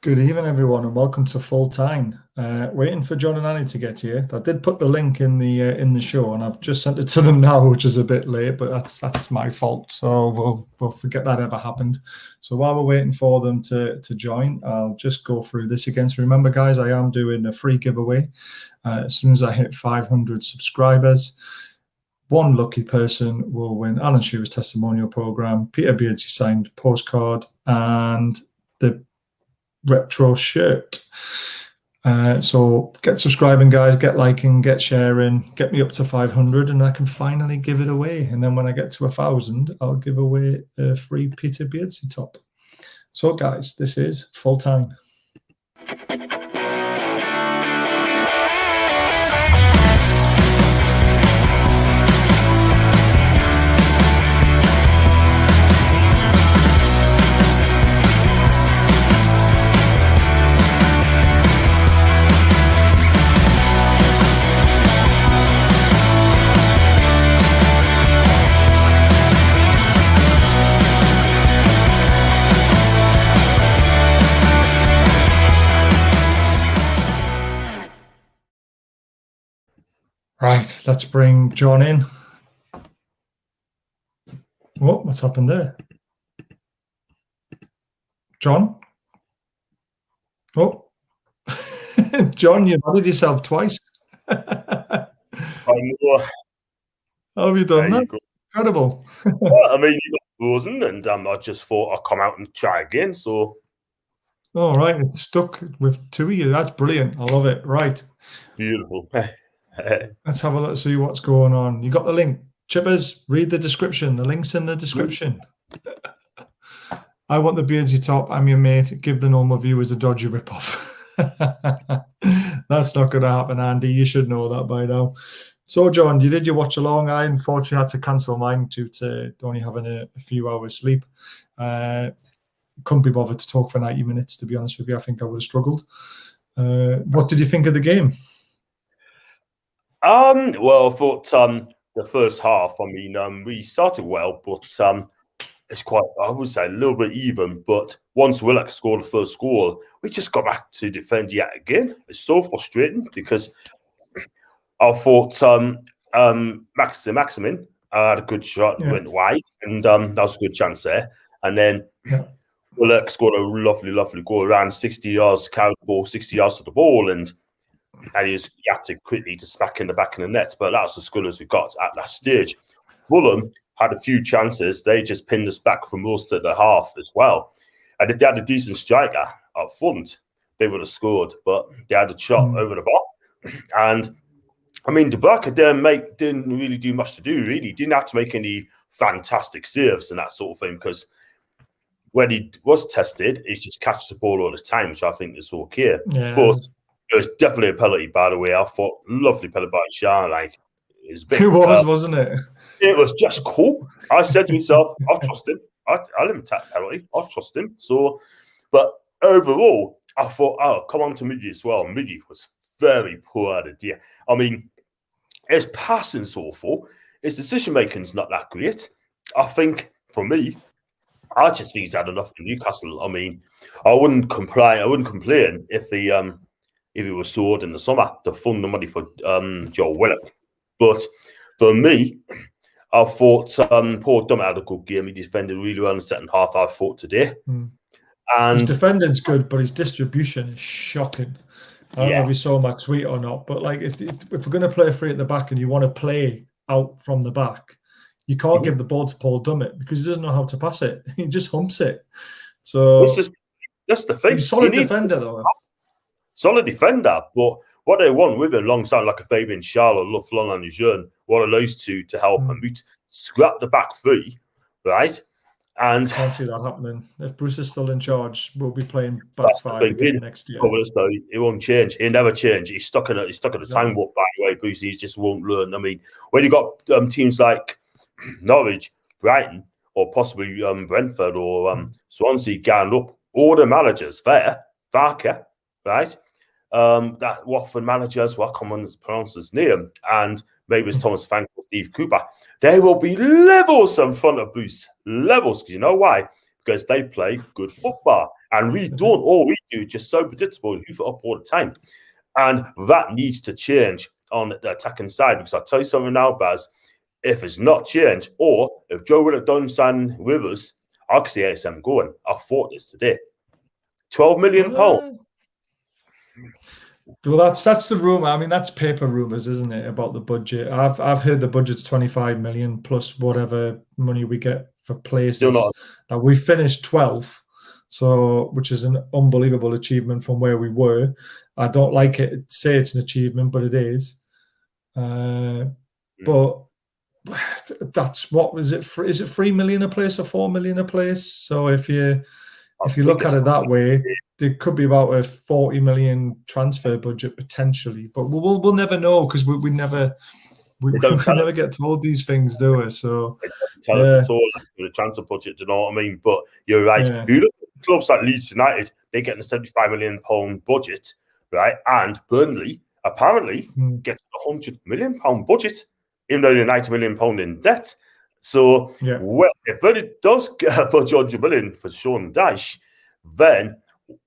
Good evening, everyone, and welcome to FullTyne. Waiting for John and Annie to get here. I did put the link in the show, and I've just sent it to them now, which is a bit late, but that's my fault. So we'll forget that ever happened. So while we're waiting for them to join, I'll just go through this again. So remember, guys, I am doing a free giveaway as soon as I hit 500 subscribers. One lucky person will win Alan Shearer's testimonial program, Peter Beardsley signed postcard, and the retro shirt. So get subscribing, guys, get liking, get sharing, get me up to 500, and I can finally give it away. And then when I get to 1,000, I'll give away a free Peter Beardsley top. So guys, this is FullTyne. Right, let's bring John in. What's happened there? John? Oh, John, you've added yourself twice. I How have you done that? Incredible. Well, I mean, you got frozen, and I just thought I'd come out and try again. So, all right, it's stuck with two of you. That's brilliant. I love it. Right, beautiful. Let's have a look, see what's going on. You got the link. Chippers, read the description. The link's in the description. I want the Beardsley top. I'm your mate. Give the normal viewers a dodgy ripoff. That's not going to happen, Andy. You should know that by now. So, John, you did your watch along. I unfortunately had to cancel mine due to only having a few hours sleep. Couldn't be bothered to talk for 90 minutes, to be honest with you. I think I would have struggled. What did you think of the game? Well, I thought the first half, I mean, we started well, but it's quite, I would say, a little bit even. But once Willock scored the first goal, we just got back to defend yet again. It's so frustrating because I thought Maximin had a good shot, went wide, and that was a good chance there. And then Willock scored a lovely goal around 60 yards, carried the ball 60 yards to the ball, and he had to quickly to smack in the back of the net, but that was as good as we got at that stage. Fulham had a few chances. They just pinned us back for most of the half as well. And if they had a decent striker up front, they would have scored, but they had a shot over the bar. And, I mean, De Barca didn't really do much to do, really. Didn't have to make any fantastic saves and that sort of thing, because when he was tested, he just catches the ball all the time, which I think is okay. Yeah. But it was definitely a penalty, by the way. I thought lovely penalty by Sean. Like, it was, wasn't it? It was just cool. I said to myself, I'll trust him. I'll let him take penalty. I'll trust him. So, but overall, I thought, oh, come on to Miggy as well. Miggy was very poor at it. Yeah. I mean, his passing's awful. His decision making's not that great. I think, for me, I just think he's had enough for Newcastle. I mean, I wouldn't complain if he was sold in the summer to fund the money for Joe Willock. But for me, I thought Paul Dummett had a good game. He defended really well in the second half, I thought, today. And his defending's good, but his distribution is shocking. I don't know if you saw my tweet or not, but like if we're going to play free at the back and you want to play out from the back, you can't give the ball to Paul Dummett because he doesn't know how to pass it. He just humps it. So that's the thing. He's a solid defender, though. Solid defender, but what they want with him, alongside like a Fabian Schär or Luflon on his own, one of those two to help him scrap the back three, right? And I can't see that happening. If Bruce is still in charge, we'll be playing back five again next year. It won't change. He'll never change. He's stuck in a time warp, by the way. Bruce, he just won't learn. I mean, when you got teams like Norwich, Brighton, or possibly Brentford or Swansea going up, all the managers there, Farker, right? That Watford managers, well, I can't pronounce his name, and maybe it's Thomas Frank or Steve Cooper. They will be levels in front of Bruce. Levels, because you know why? Because they play good football. And we don't. All we do is just so predictable. We hoof it up all the time. And that needs to change on the attacking side. Because I'll tell you something now, Baz. If it's not changed, or if Joe Willock don't sign with us, I could see ASM going. I thought this today. £12 million. Well, that's the rumor. I mean, that's paper rumors, isn't it, about the budget? I've heard the budget's 25 million plus whatever money we get for places. Now we finished 12th, so which is an unbelievable achievement from where we were. I don't like it. Say it's an achievement, but it is. But that's what is it? Is it 3 million a place or 4 million a place? So if you look at it that way, there could be about a 40 million transfer budget potentially, but we'll never know because we never get told these things, do we? So tell us at all the transfer budget. Do you know what I mean? But you're right. Yeah. You look at clubs like Leeds United, they get a £75 million budget, right? And Burnley apparently gets a £100 million budget, even though they're £90 million in debt. So, well, if Burnley does get a budget of £100 million for Sean Dyche, then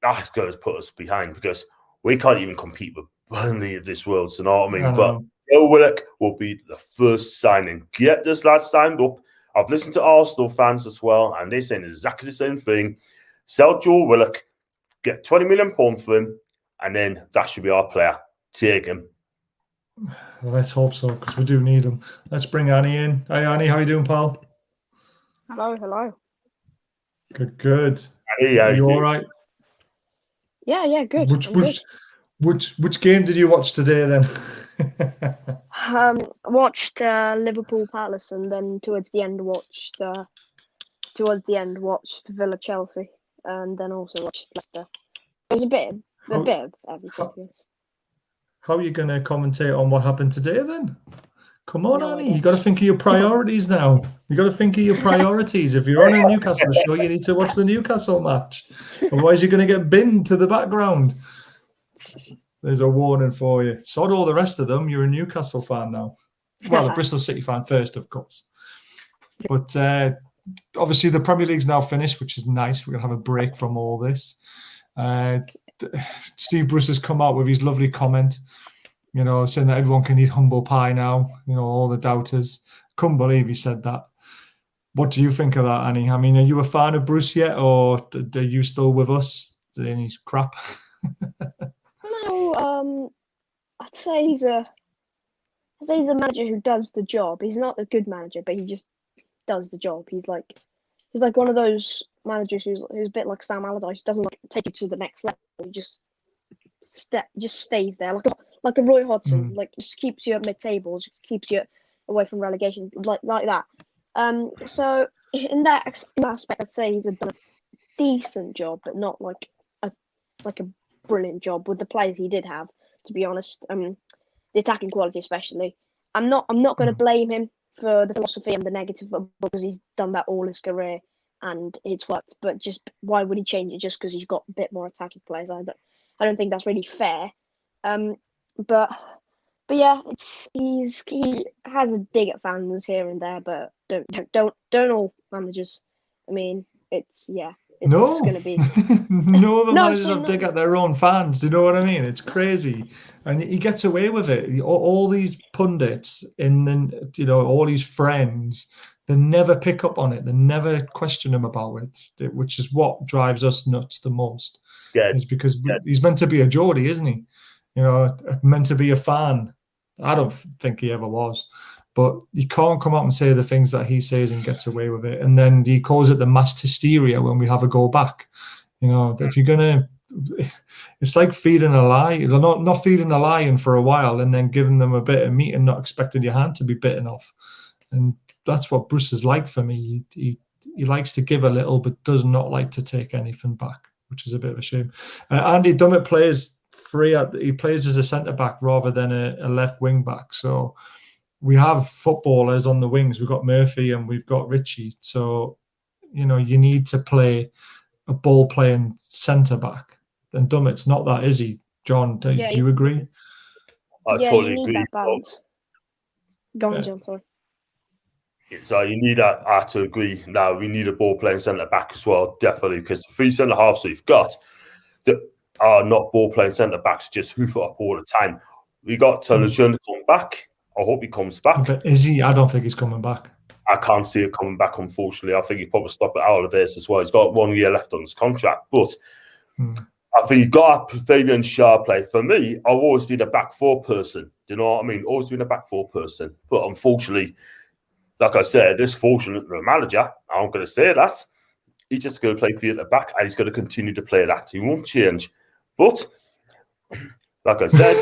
that's going to put us behind because we can't even compete with Burnley of this world. So, you know what I mean? But Joe Willock will be the first signing. Get this lad signed up. I've listened to Arsenal fans as well, and they're saying exactly the same thing. Sell Joe Willock, get £20 million for him, and then that should be our player. Take him. Let's hope so, because we do need him. Let's bring Annie in. Hi, Annie. How you doing, pal? Hello. Good. Annie, are you all right? Yeah, good. Which game did you watch today then? Watched Liverpool Palace, and then towards the end watched Villa Chelsea, and then also watched Leicester. It was a bit of everything. How are you going to commentate on what happened today then? Come on, Annie. You got to think of your priorities now. You got to think of your priorities. If you're on a Newcastle show, you need to watch the Newcastle match. Otherwise, you're going to get binned to the background. There's a warning for you. Sod all the rest of them. You're a Newcastle fan now. Well, a Bristol City fan first, of course. But obviously, the Premier League's now finished, which is nice. We're going to have a break from all this. Steve Bruce has come out with his lovely comment, saying that everyone can eat humble pie now, all the doubters. Couldn't believe he said that. What do you think of that, Annie? I mean, are you a fan of Bruce yet, or are you still with us? Any crap? No, I'd say he's a manager who does the job. He's not a good manager, but he just does the job. He's like one of those managers who's a bit like Sam Allardyce, doesn't take you to the next level. He just stays there, like a Roy Hodgson, just keeps you at mid-table, just keeps you away from relegation, like that. So in that aspect, I'd say he's done a decent job, but not like a brilliant job with the players he did have. To be honest, the attacking quality especially. I'm not going to blame him for the philosophy and the negative football because he's done that all his career and it's worked. But just why would he change it just because he's got a bit more attacking players? I don't think that's really fair. But yeah, he has a dig at fans here and there, but don't all managers. I mean, it's going to be no other managers have dig at their own fans. Do you know what I mean? It's crazy, and he gets away with it. All these pundits and then all his friends, they never pick up on it. They never question him about it, which is what drives us nuts the most. Is because he's meant to be a Geordie, isn't he? Meant to be a fan. I don't think he ever was. But you can't come out and say the things that he says and gets away with it. And then he calls it the mass hysteria when we have a go back. If you're going to, it's like feeding a lion, not feeding a lion for a while and then giving them a bit of meat and not expecting your hand to be bitten off. And that's what Bruce is like for me. He likes to give a little, but does not like to take anything back, which is a bit of a shame. Andy Dummett plays he plays as a centre-back rather than a left wing-back. So we have footballers on the wings. We've got Murphy and we've got Richie. So, you need to play a ball-playing centre-back. And Dummett's not that, is he? John, do you agree? I totally agree. That balance. Go on, John, sorry. So you need I have to agree. Now we need a ball playing centre back as well, definitely, because the 3 centre halves that you've got that are not ball playing centre backs, just hoof it up all the time. We got Lejeune to come back. I hope he comes back. But is he? I don't think he's coming back. I can't see it coming back, unfortunately. I think he'll probably stop at Alaves as well. He's got 1 year left on his contract, but I think you got Fabian Schär play. For me, I've always been a back 4 person. Do you know what I mean? Always been a back 4 person, but unfortunately, like I said, this fortunate manager, I'm going to say that, he's just going to play for you at the back and he's going to continue to play that. He won't change. But, like I said,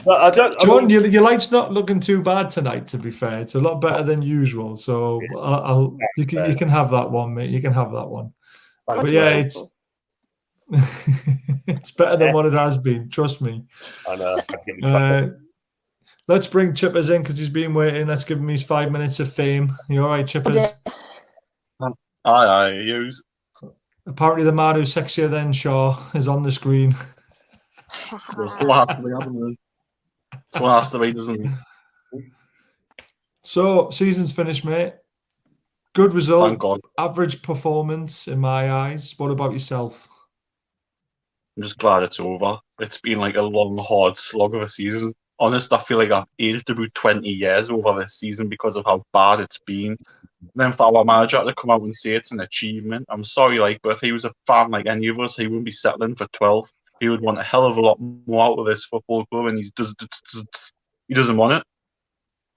but I don't, John, your light's not looking too bad tonight, to be fair. It's a lot better than usual. So you can have that one, mate. You can have that one. But yeah, it's it's better than what it has been. Trust me. I know. Let's bring Chippers in because he's been waiting. Let's give him his 5 minutes of fame. You all right, Chippers? Aye, use. Apparently, the man who's sexier than Shaw is on the screen. So has to be, haven't we? So has to be, doesn't it? So, season's finished, mate. Good result. Thank God. Average performance in my eyes. What about yourself? I'm just glad it's over. It's been like a long, hard slog of a season. Honest, I feel like I've aged about 20 years over this season because of how bad it's been. And then for our manager to come out and say it's an achievement, I'm sorry, but if he was a fan like any of us, he wouldn't be settling for 12th. He would want a hell of a lot more out of this football club, and he doesn't want it.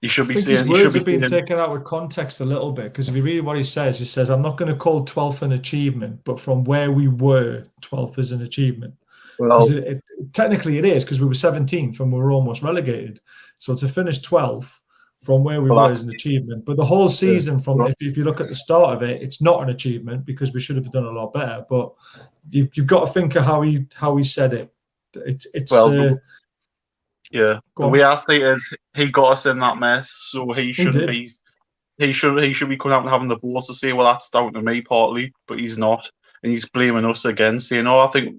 He should be saying. His words have been taken out of context a little bit, because if you read what he says, "I'm not going to call 12th an achievement, but from where we were, 12th is an achievement." Well, technically it is, because we were 17th and we were almost relegated. So to finish 12th from where we were is an achievement. But the whole season, if you look at the start of it, it's not an achievement because we should have done a lot better. But you've got to think of how he said it. The way I see it is he got us in that mess, so he shouldn't be. He should be coming out and having the balls to say, "Well, that's down to me partly," but he's not, and he's blaming us again, saying, "Oh, I think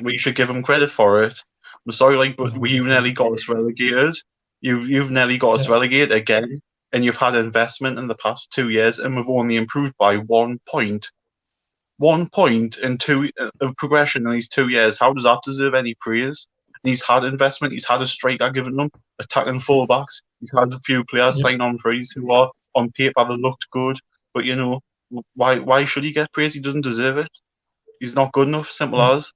we should give him credit for it." I'm sorry, but you nearly got us relegated. You've nearly got us relegated again, and you've had investment in the past 2 years, and we've only improved by 1 point. 1 point in of progression in these 2 years. How does that deserve any praise? And he's had investment. He's had a striker given them, attacking fullbacks. He's had a few players sign on frees who are on paper that looked good, but why should he get praise? He doesn't deserve it. He's not good enough. Simple as.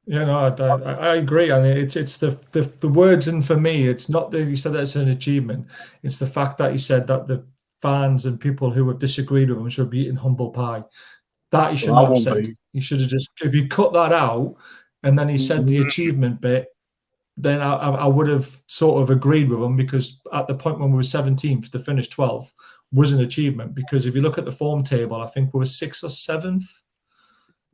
Yeah, no, I agree. I mean, it's the words, and for me, it's not that he said that it's an achievement. It's the fact that he said that the fans and people who have disagreed with him should be eating humble pie. That he should not have said. He should have just, if you cut that out, and then he said the achievement bit, then I would have sort of agreed with him, because at the point when we were 17th to finish 12th was an achievement. Because if you look at the form table, I think we were 6th or 7th.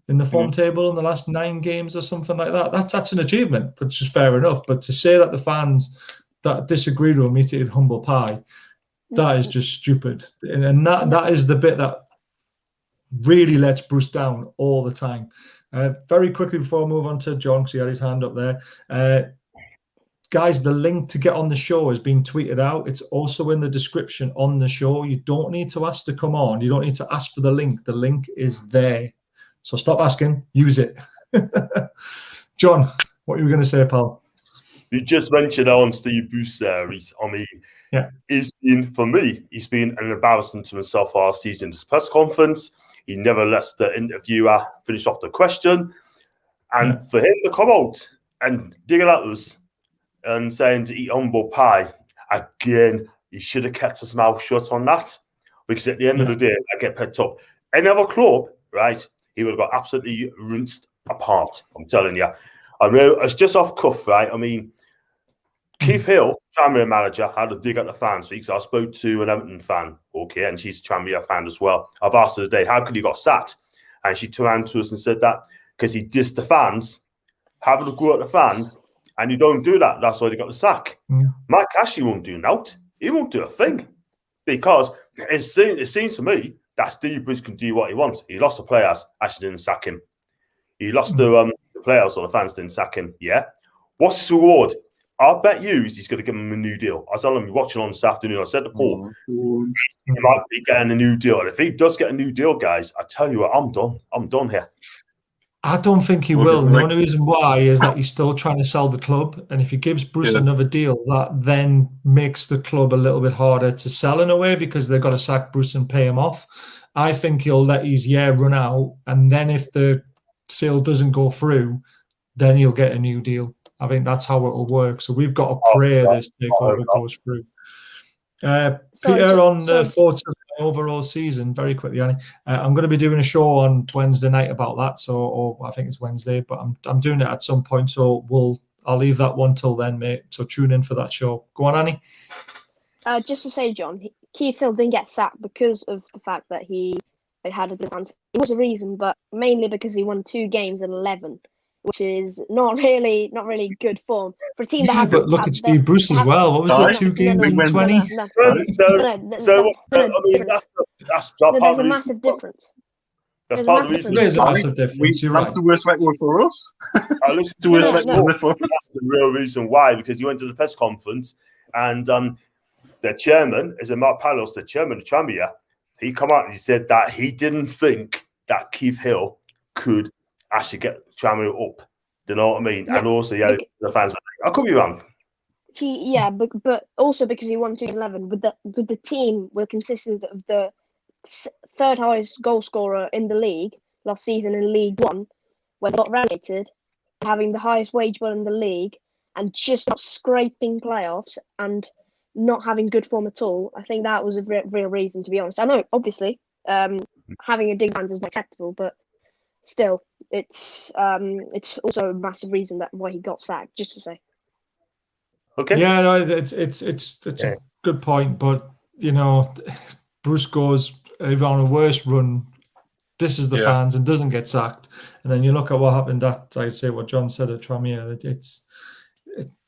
In the form table in the last 9 games or something like that. That's an achievement, which is fair enough. But to say that the fans that disagreed with me eated humble pie, that is just stupid. And that is the bit that really lets Bruce down all the time. Very quickly before I move on to John, because he had his hand up there. Guys, the link to get on the show has been tweeted out. It's also in the description on the show. You don't need to ask to come on. You don't need to ask for the link. The link is there. So stop asking, use it. John, what were you going to say, pal? You just mentioned on Steve Bruce there. He's been an embarrassment to himself last season. His press conference, he never lets the interviewer finish off the question. And for him to come out and dig at us and saying to eat humble pie, again, he should have kept his mouth shut on that. Because at the end of the day, I get picked up. Any other club, right? He would have got absolutely rinsed apart. I'm telling you. I mean, it's just off cuff, right? I mean, Keith Hill, Tranmere manager, had a dig at the fans. So I spoke to an Everton fan, and she's a Tranmere fan as well. I've asked her today, how could he got sacked? And she turned around to us and said that because he dissed the fans, having a go at the fans, and you don't do that. That's why they got the sack. Mike Ashley won't do that. He won't do a thing, because it seems to me that Steve Bruce can do what he wants. He lost the players. Ashley didn't sack him. He lost the players, or the fans didn't sack him. Yeah. What's his reward? I bet you he's going to give him a new deal. I was telling him watching on this afternoon. I said to Paul, he might be getting a new deal. And if he does get a new deal, guys, I tell you what, I'm done. I'm done here. I don't think he will. And the only reason why is that he's still trying to sell the club. And if he gives Bruce another deal, that then makes the club a little bit harder to sell in a way because they've got to sack Bruce and pay him off. I think he'll let his year run out. And then if the sale doesn't go through, then he'll get a new deal. I think that's how it'll work. So we've got to pray this takeover goes through. Peter, on the thoughts of the overall season, very quickly, Annie. I'm going to be doing a show on Wednesday night about that. Or I think it's Wednesday, but I'm doing it at some point. So I'll leave that one till then, mate. So tune in for that show. Go on, Annie. Just to say, John, Keith Hill didn't get sacked because of the fact that he had a good chance. It was a reason, but mainly because he won 2 games in 11. Which is not really good form for a team that had. But look at Steve Bruce as well. What was it? 2 games in 20. There's a massive difference. That's part of the reason. There's a massive difference. You're right. That's the worst record for us. That's the real reason why, because he went to the press conference and their chairman, is Mark Palos, the chairman of Tranmere. He come out and he said that he didn't think that Keith Hill could actually get Tranmere up. Do you know what I mean? Yeah. And also, the fans. I could be wrong. But also because he won 2-11 with the team were consisted of the 3rd highest goal scorer in the league last season in League One, where they got relegated, having the highest wage bill in the league, and just not scraping playoffs and not having good form at all. I think that was a real reason, to be honest. I know, obviously, having a dig fans is not acceptable, but still, it's also a massive reason why he got sacked. Just to say. Okay. Yeah, no, it's a good point, but Bruce goes on a worse run. This is the fans and doesn't get sacked, and then you look at what happened. I say what John said at Tranmere. It's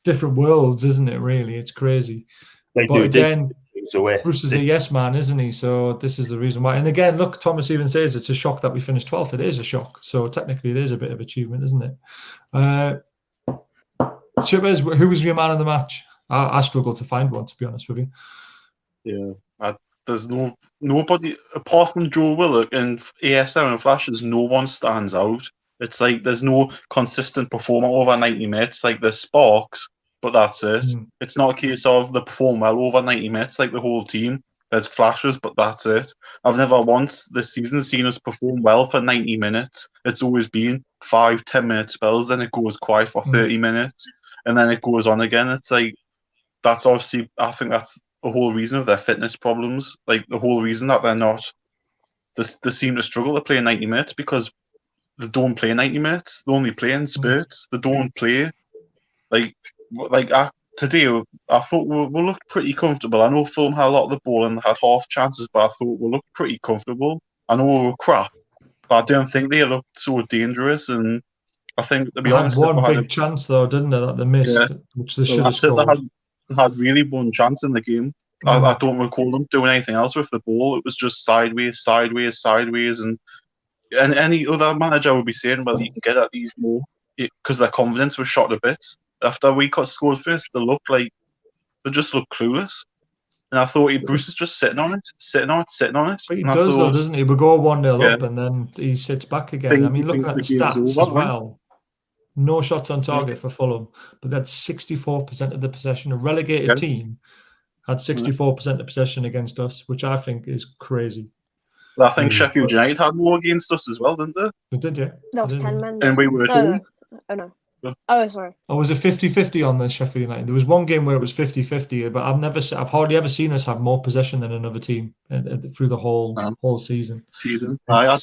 different worlds, isn't it? Really, it's crazy. Bruce is a yes man, isn't he? So this is the reason why. And again, look, Thomas even says it's a shock that we finished 12th. It is a shock. So technically, it is a bit of achievement, isn't it? Chippers, who was your man of the match? I struggle to find one, to be honest with you. Yeah, there's nobody apart from Joe Willock and ASM and Flashes. No one stands out. It's like there's no consistent performer over 90 minutes. Like there's sparks. But that's it. It's not a case of they perform well over 90 minutes like the whole team. There's flashes, but that's it. I've never once this season seen us perform well for 90 minutes. It's always been 5-10 minute spells, then it goes quiet for 30 minutes, and then it goes on again. It's like, that's obviously, I think that's the whole reason of their fitness problems. Like, the whole reason that they're not, they seem to struggle to play 90 minutes because they don't play 90 minutes. They only play in spurts. They don't play. Today, I thought we looked pretty comfortable. I know Fulham had a lot of the ball and had half chances, but I thought we looked pretty comfortable. I know we were crap, but I don't think they looked so dangerous. And I think, to be honest, had one big chance though, didn't they, that they missed, which they should have scored. They had really one chance in the game. I don't recall them doing anything else with the ball. It was just sideways, and any other manager would be saying, well, you can get at these more because their confidence was shot a bit. After we got scored first, they just look clueless. And I thought Bruce is just sitting on it. But he does, though, doesn't he? We go 1-0 up and then he sits back again. I mean, looking at the stats as well, no shots on target for Fulham, but that's 64% of the possession. A relegated team had 64% of possession against us, which I think is crazy. Well, I think Sheffield United had more against us as well, didn't they? They did, yeah. That was 10 men. And we were home. Oh, no. Oh, sorry. Oh, was it 50-50 on the Sheffield United? There was one game where it was 50-50, but I've hardly ever seen us have more possession than another team through the whole season. I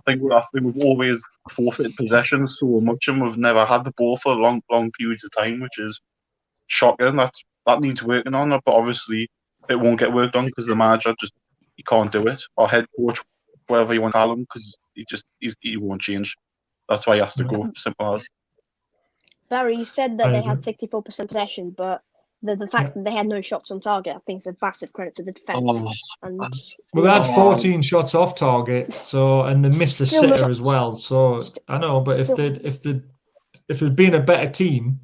think we've always forfeited possession so much, and we've never had the ball for long periods of time, which is shocking. That needs working on, but obviously it won't get worked on because the manager he can't do it, or head coach, whatever you want to call him, because he won't change. That's why he has to go. Simple as. Barry, you said that they had 64% possession, but the fact that they had no shots on target, I think, is a massive credit to the defence. Well, they had 14 shots off target, and they missed a sitter as well. So I know, but if it'd been a better team,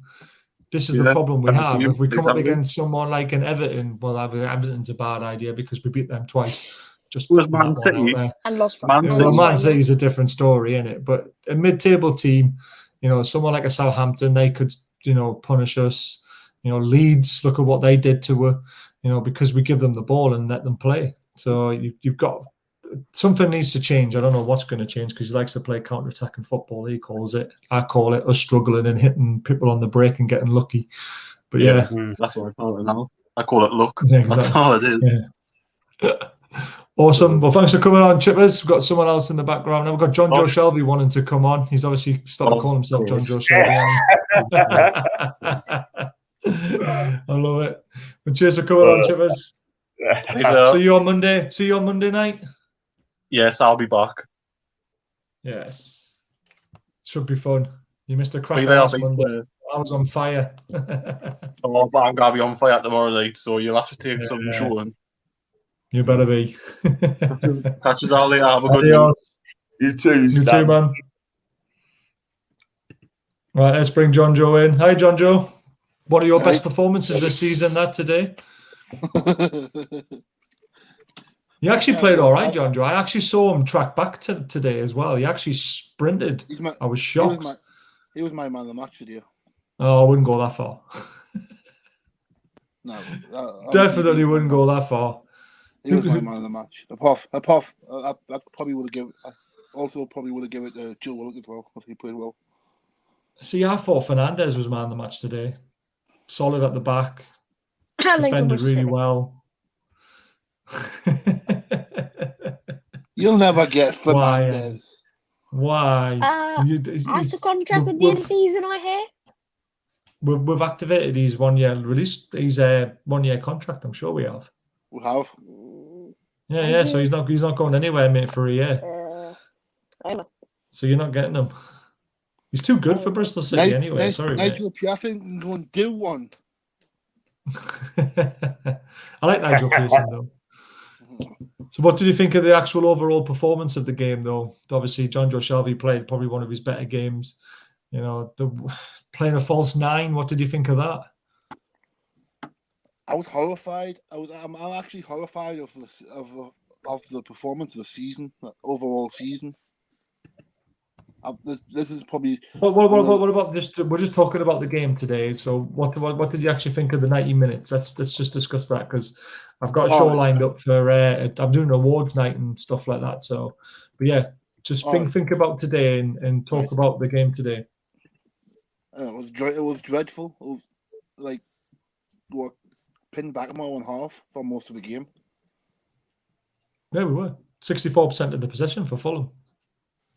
This is the problem we have. If we come up exactly. against someone like an Everton, well, Everton's a bad idea because we beat them twice. Just was putting Man that one out City. there. And lost from Man City. Well, Man City is a different story, isn't it? But a mid-table team, someone like a Southampton, they could, punish us. Leeds, look at what they did to her, because we give them the ball and let them play. So you've got something needs to change. I don't know what's going to change because he likes to play counter-attacking football. He calls it. I call it us struggling and hitting people on the break and getting lucky. But yeah. That's what I call it now. I call it luck. Yeah, exactly. That's all it is. Yeah. Awesome. Well, thanks for coming on, Chippers. We've got someone else in the background. Now we've got John Joe Shelby wanting to come on. He's obviously started calling himself John Joe Shelby. I love it. Well, cheers for coming on, Chippers. See you on Monday. See you on Monday night. Yes, I'll be back. Yes. Should be fun. You missed a cracker last Monday. I was on fire. But I'm going to be on fire tomorrow night, so you'll have to take some showing. You better be. Catch us all later. Have a good night. You too, man. Right, let's bring John Joe in. Hi, John Joe. What are your best performances this season, today? You actually played all right, John Joe. I actually saw him track back today as well. He actually sprinted. I was shocked. He was my man of the match today. Oh, I wouldn't go that far. No. Definitely wouldn't go that far. He was my man of the match. I probably would have given. Probably would have given it to Joe Willock as well if he played well. See, I thought Fernandez was man of the match today. Solid at the back, defended really well. You'll never get Fernandez. Why? That's the contract at the end of the season, I hear. We've activated his 1 year release. He's a 1 year contract. I'm sure we have. We have. Yeah. So he's not going anywhere, mate, for a year. So you're not getting him. He's too good for Bristol City anyway. Sorry, Nigel Pearson can go and do one. I like Nigel Pearson though. So what did you think of the actual overall performance of the game though? Obviously, John Joe Shelby played probably one of his better games. Playing a false nine. What did you think of that? I was horrified. I'm actually horrified of the performance of the season, the overall season. This is probably. What about this? We're just talking about the game today. So what did you actually think of the 90 minutes? Let's just discuss that because I've got a show lined up for. I'm doing awards night and stuff like that. So, but yeah, just think about today and talk about the game today. It was dreadful. It was like pinned back a mile and a half for most of the game. Yeah, we were 64% of the possession for Fulham.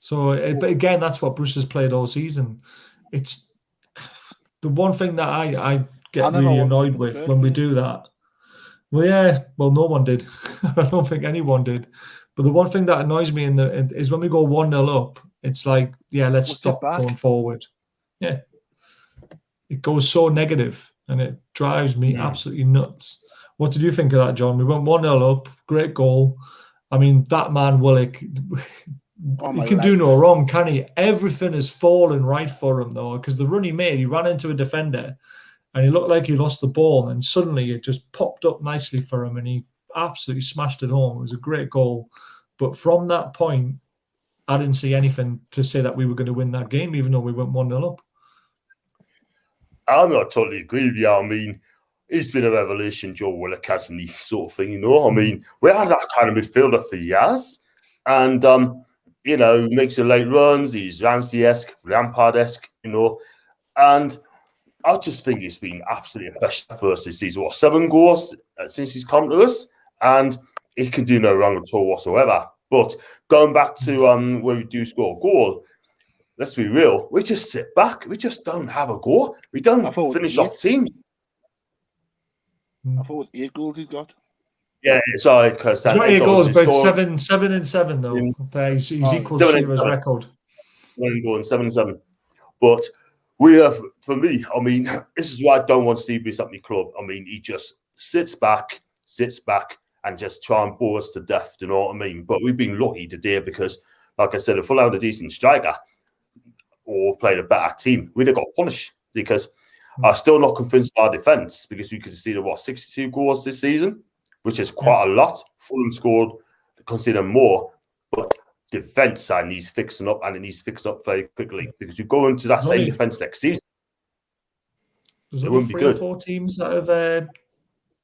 So, but again, that's what Bruce has played all season. It's the one thing that I get really annoyed with when we do that. Well, no one did. I don't think anyone did. But the one thing that annoys me is when we go 1-0 up, it's like, let's stop going forward. Yeah. It goes so negative and it drives me absolutely nuts. What did you think of that, John? We went 1-0 up, great goal. I mean, that man, Willock, he can do no wrong, can he? Everything has fallen right for him, though, because the run he made, he ran into a defender and he looked like he lost the ball and suddenly it just popped up nicely for him and he absolutely smashed it home. It was a great goal. But from that point, I didn't see anything to say that we were going to win that game, even though we went 1-0 up. I'm not totally agree with you. I mean, he's been a revelation, Joe Willock, hasn't he? Sort of thing, I mean, we had that kind of midfielder for years. And, makes the late runs. He's Ramsey-esque, Lampard-esque, And I just think he's been absolutely effective first this season. 7 goals since he's come to us? And he can do no wrong at all whatsoever. But going back to when we do score a goal, let's be real, we just sit back. We just don't have a goal. We don't finish off teams. I thought it was 8 goals he's got. Yeah, sorry, because he's got 8 goals, but 7-7 though. He's equal to Shearer's record. 7-7. But we have, for me, I mean, this is why I don't want Steve Bruce at my club. I mean, he just sits back, and just try and bore us to death. Do you know what I mean? But we've been lucky today because, like I said, if Fulham had a decent striker or played a better team, we'd have got punished because I'm still not convinced by our defence because we conceded 62 goals this season, which is quite a lot. Fulham scored, consider more, but defence side needs fixing up, and it needs fixing up very quickly because we go into that same defence next season. There's only 3 or 4 teams that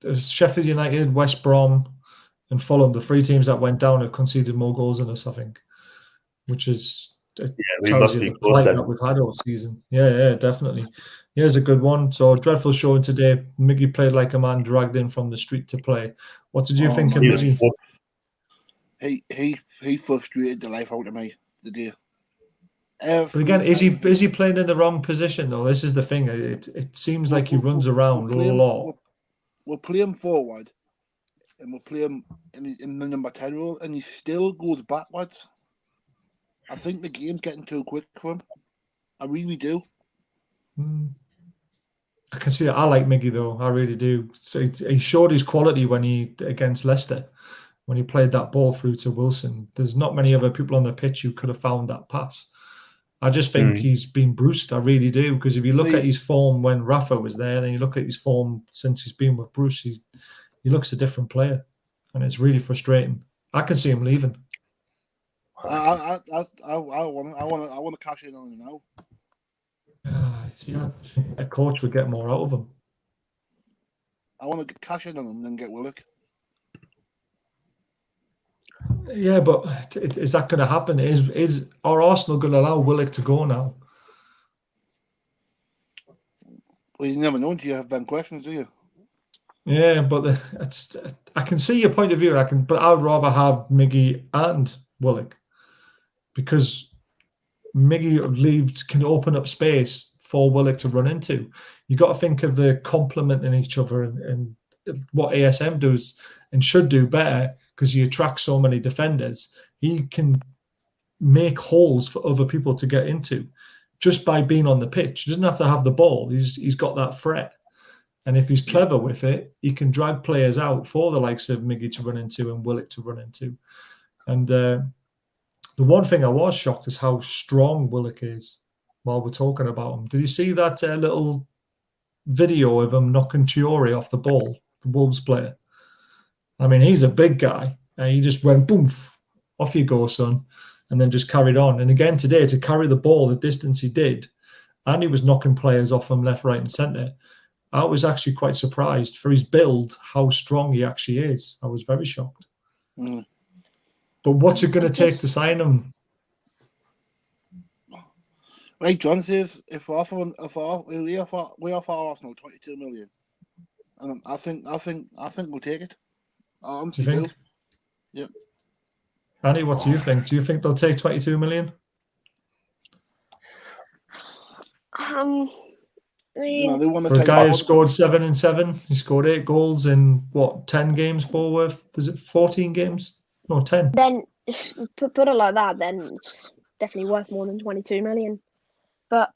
have Sheffield United, West Brom, and Fulham. The 3 teams that went down have conceded more goals than us, I think, which is tells you the plight that we've had all season. Yeah, definitely. Here's a good one. So dreadful showing today. Miggy played like a man dragged in from the street to play. What did you think of Miggy? He frustrated the life out of me today. But again, is he playing in the wrong position though? This is the thing. It seems like he runs around a lot. We'll play him forward, and we'll play him in the number 10 role, and he still goes backwards. I think the game's getting too quick for him. I really do. I can see that. I like Miggy though. I really do. So he showed his quality when against Leicester, when he played that ball through to Wilson. There's not many other people on the pitch who could have found that pass. I just think he's been bruised. I really do, because if you look at his form when Rafa was there, then you look at his form since he's been with Bruce, he looks a different player, and it's really frustrating. I can see him leaving. I want to cash in on him now. Yeah, a coach would get more out of him. I want to cash in on him and then get Willock. Yeah, but is that going to happen? Is our Arsenal going to allow Willock to go now? Well, you never know until you have them questions, do you? Yeah, but I can see your point of view. But I'd rather have Miggy and Willock, because Miggy can open up space for Willock to run into. You got to think of the complementing each other and what ASM does and should do better, because he attracts so many defenders. He can make holes for other people to get into just by being on the pitch. He doesn't have to have the ball. He's got that threat. And if he's clever with it, he can drag players out for the likes of Miggy to run into and Willock to run into. And the one thing I was shocked is how strong Willock is while we're talking about him. Did you see that little video of him knocking Chiori off the ball, the Wolves player? I mean, he's a big guy. And he just went, boom, off you go, son, and then just carried on. And again today, to carry the ball the distance he did, and he was knocking players off him left, right, and centre, I was actually quite surprised for his build, how strong he actually is. I was very shocked. But what's it going to take to sign him? Like John says, we offer Arsenal 22 million, and I think we'll take it. I honestly do. Yep. Annie, what do you think? Do you think they'll take 22 million? I mean, for a guy who scored 7 and 7, he scored 8 goals in 10 games forward. Is it 14 games? No, 10. Then put it like that, then it's definitely worth more than 22 million. But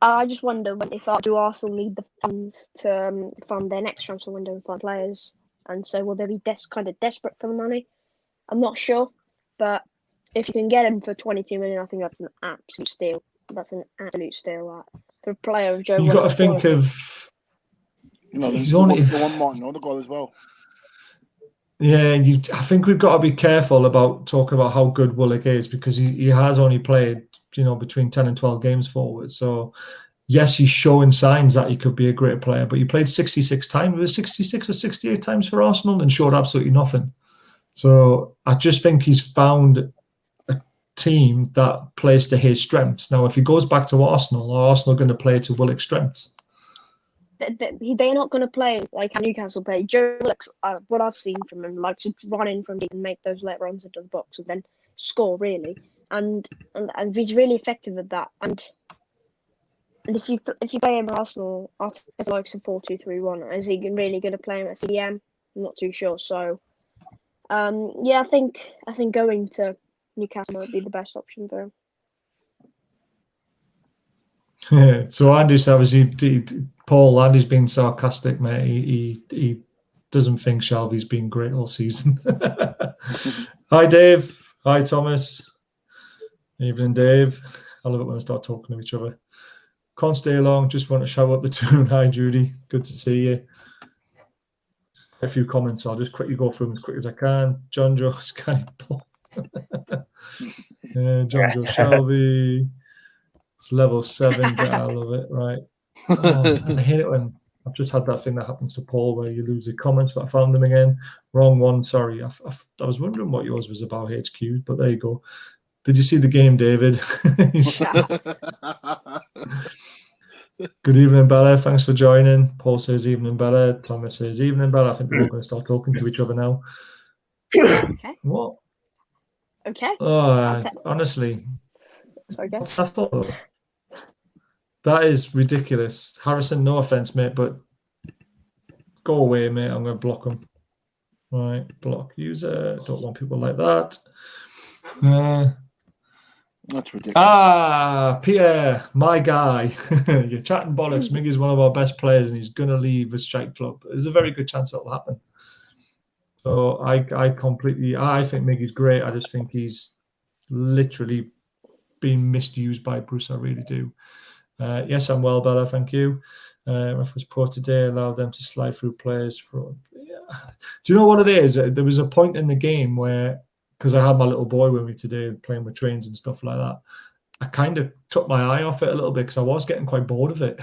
I just wonder if Arsenal need the funds to fund their next transfer window and fund players, and so will they be kind of desperate for the money? I'm not sure, but if you can get him for 22 million, I think that's an absolute steal. That's an absolute steal. For a player of Joe, you got to think of. He's only one Martin Odegaard as well. Yeah, I think we've got to be careful about talking about how good Willock is, because he has only played, between 10 and 12 games forward. So, yes, he's showing signs that he could be a great player, but he played 66 times. Was it 66 or 68 times for Arsenal and showed absolutely nothing. So, I just think he's found a team that plays to his strengths. Now, if he goes back to Arsenal, are Arsenal going to play to Willock's strengths? They're not going to play like how Newcastle play. Joe Willock's, what I've seen from him, likes to run in from deep and make those late runs into the box and then score, really. And he's really effective at that. And if you play him at Arsenal, Arteta likes a 4-2-3-1. Is he really going to play him at CDM? I'm not too sure. So, I think going to Newcastle would be the best option for him. Yeah, so Andy's obviously Paul. Andy's been sarcastic, mate. He doesn't think Shelby's been great all season. Hi, Dave. Hi, Thomas. Evening, Dave. I love it when I start talking to each other. Can't stay long. Just want to shout out the tune. Hi, Judy. Good to see you. A few comments. I'll just quickly go through them as quick as I can. John Joe is kind of poor. John Joe Shelby. It's level 7. I love it. Right. Oh, I hate it when I've just had that thing that happens to Paul where you lose the comments, but I found them again. Wrong one. Sorry. I was wondering what yours was about HQs, but there you go. Did you see the game, David? Good evening, Bella. Thanks for joining. Paul says evening, Bella. Thomas says evening, Bella. I think we're all going to start talking to each other now. Okay. What? Okay. Oh, honestly. Sorry, guys. What's that for? That is ridiculous. Harrison, no offense, mate, but go away, mate. I'm going to block him. Right, block user. Don't want people like that. That's ridiculous. Pierre, my guy. You're chatting bollocks. Miggy's one of our best players and he's going to leave the Strike Club. There's a very good chance that'll happen. So I think Miggy's great. I just think he's literally been misused by Bruce. I really do. Yes, I'm well, Bella. Thank you. Ref was poor today, allowed them to slide through players. Do you know what it is? There was a point in the game where, because I had my little boy with me today playing with trains and stuff like that, I kind of took my eye off it a little bit because I was getting quite bored of it.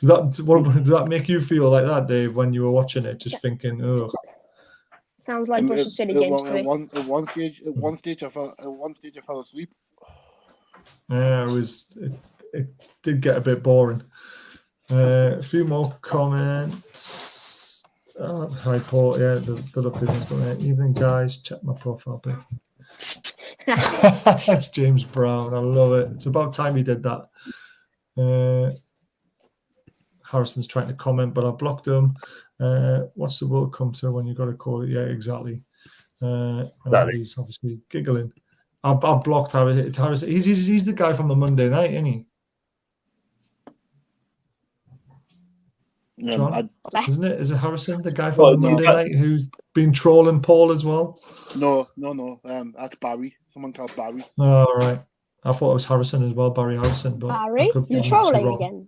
Does that make you feel like that, Dave, when you were watching it, just thinking, oh? Sounds like Bristol City games to me. At one stage, I fell asleep. Yeah, it did get a bit boring. A few more comments. Oh, hi, Paul. Yeah, they looked at this. Evening, guys. Check my profile pic. That's James Brown. I love it. It's about time he did that. Harrison's trying to comment, but I blocked him. What's the world come to when you got to call it? Yeah, exactly. And he's obviously giggling. I've blocked Harrison. He's the guy from the Monday night, isn't he? John, isn't it? Is it Harrison, the guy from the Monday night who's been trolling Paul as well? No. That's Barry. Someone called Barry. Oh, right. I thought it was Harrison as well, Barry Harrison. But Barry, you're trolling again.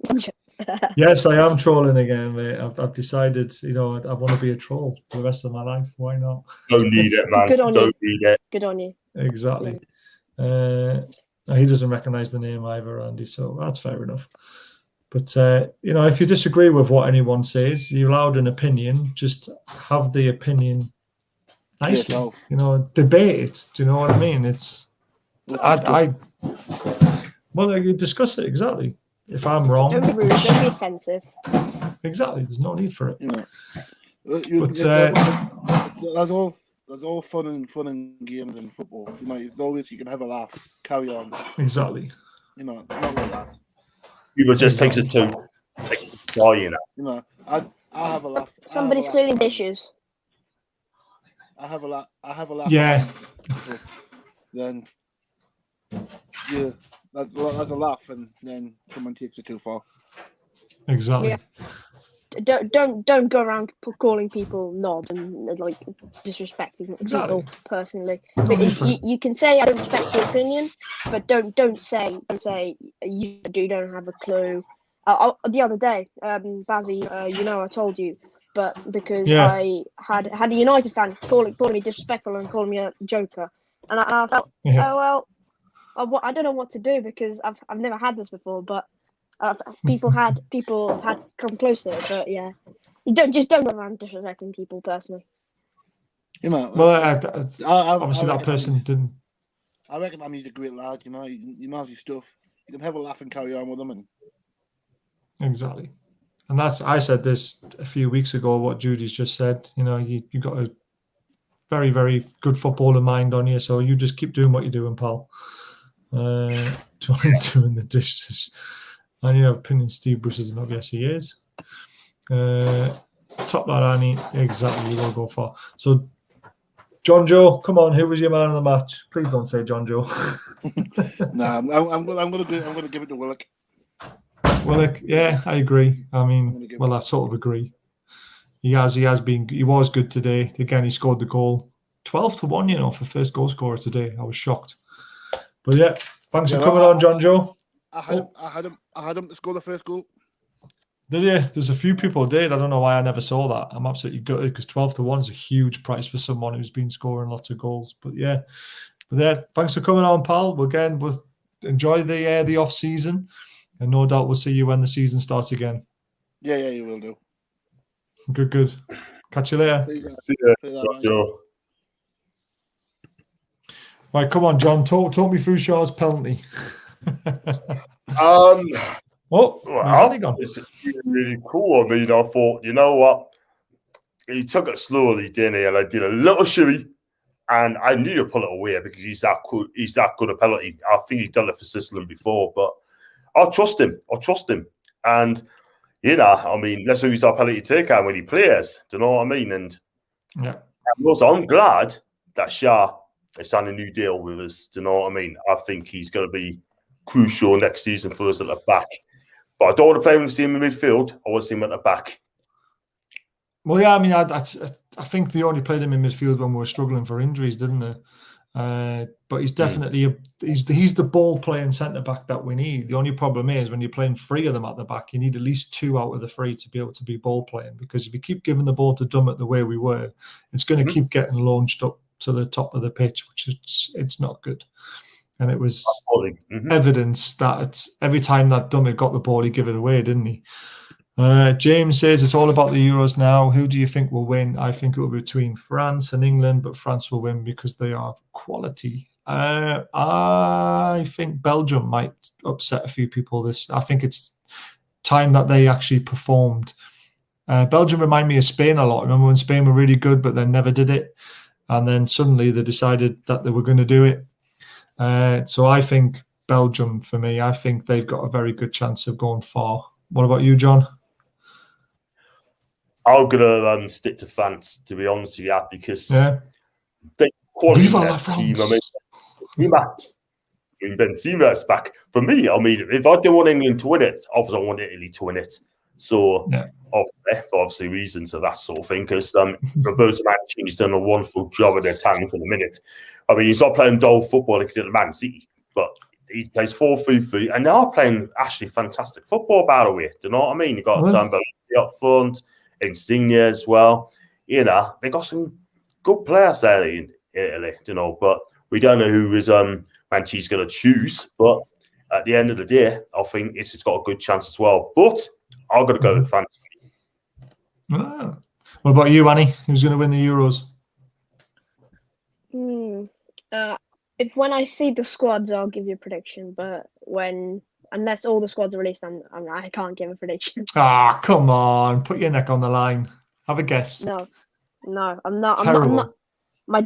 Yes, I am trolling again, mate. I've decided, I want to be a troll for the rest of my life. Why not? Don't need it, man. Don't need it. Good on you. Exactly. He doesn't recognise the name either, Andy, so that's fair enough. But, if you disagree with what anyone says, you're allowed an opinion, just have the opinion nicely. Debate it. Do you know what I mean? You discuss it, exactly. If I'm wrong. Don't be rude, don't be offensive. Exactly. There's no need for it. There's all fun and games in football. As always, you can have a laugh, carry on. Exactly. Not like that. People just takes it to I have a laugh. Somebody's cleaning dishes. I have a laugh. Yeah. Then, yeah, that's a laugh, and then someone takes it too far. Exactly. Yeah. Don't go around calling people knobs and like disrespecting people personally. You can say I don't respect your opinion, but don't say you don't have a clue. The other day, Bazzy, I told you, but because I had a United fan calling me disrespectful and calling me a joker, and I felt I don't know what to do because I've never had this before, but. People have come closer, but yeah, don't go around disrespecting people personally. Obviously that person didn't. I reckon he's a great lad. He knows his stuff. You can have a laugh and carry on with him, and exactly. And I said this a few weeks ago. What Judy's just said. You got a very, very good footballer mind on you, so you just keep doing what you're doing, pal. Doing the dishes. And you have opinion Steve Bruce is enough. Yes, he is. Top lad, Annie. Exactly, you will go far. So, John Joe, come on. Who was your man of the match? Please don't say John Joe. Nah, I'm gonna give it to Willock. Willock, yeah, I agree. I sort of agree. He was good today. Again, he scored the goal. 12-1, for first goal scorer today. I was shocked. But yeah, thanks for coming on, John Joe. I had him to score the first goal. Did you? There's a few people did. I don't know why I never saw that. I'm absolutely gutted because 12-1 is a huge price for someone who's been scoring lots of goals. But yeah, thanks for coming on, pal. Again, we'll enjoy the off season, and no doubt we'll see you when the season starts again. Yeah, you will do. Good. Catch you later. See you. Right, come on, John. Talk me through Shaw's penalty. Well, it's really cool. I mean, I thought, you know what? He took it slowly, didn't he? And I did a little shimmy, and I knew to pull it away because he's that good a penalty. I think he's done it for Sicily before, but I'll trust him. And, you know, I mean, let's use our penalty taker when he plays. Do you know what I mean? And also, I'm glad that Shaw has signed a new deal with us. Do you know what I mean? I think he's going to be crucial next season for us at the back. But I don't want to play with him in midfield. I want to see him at the back. Well, yeah, I mean, I think they only played him in midfield when we were struggling for injuries, didn't they? But he's definitely he's the ball playing centre back that we need. The only problem is when you're playing 3 of them at the back, you need at least 2 out of the 3 to be able to be ball playing. Because if you keep giving the ball to Dummett the way we were, it's going to keep getting launched up to the top of the pitch, which it's not good. And it was evidence that every time that Dummett got the ball, he gave it away, didn't he? James says it's all about the Euros now. Who do you think will win? I think it will be between France and England, but France will win because they are quality. I think Belgium might upset a few people. I think it's time that they actually performed. Belgium remind me of Spain a lot. Remember when Spain were really good, but then never did it? And then suddenly they decided that they were going to do it. So I think Belgium, for me, I think they've got a very good chance of going far. What about you, John? I'm going to stick to France, to be honest with you, because they quality that team. I mean, Benzema is back. For me, I mean, if I don't want England to win it, obviously I want Italy to win it. So, for obviously reasons of that sort of thing, because Roberto Mancini's done a wonderful job at their talents in a minute. I mean, he's not playing dull football like he did at Man City, but he plays 4-3-3, and they are playing actually fantastic football, by the way. Do you know what I mean? You've got Tambellini up front, Insigne as well. You know, they got some good players there in Italy, you know, but we don't know who is Mancini's going to choose. But at the end of the day, I think it's got a good chance as well. But I'm going to go with France. What about you, Annie? Who's going to win the Euros? If when I see the squads, I'll give you a prediction. But unless all the squads are released, I can't give a prediction. Ah, come on! Put your neck on the line. Have a guess. No, I'm not. Terrible. I'm not. My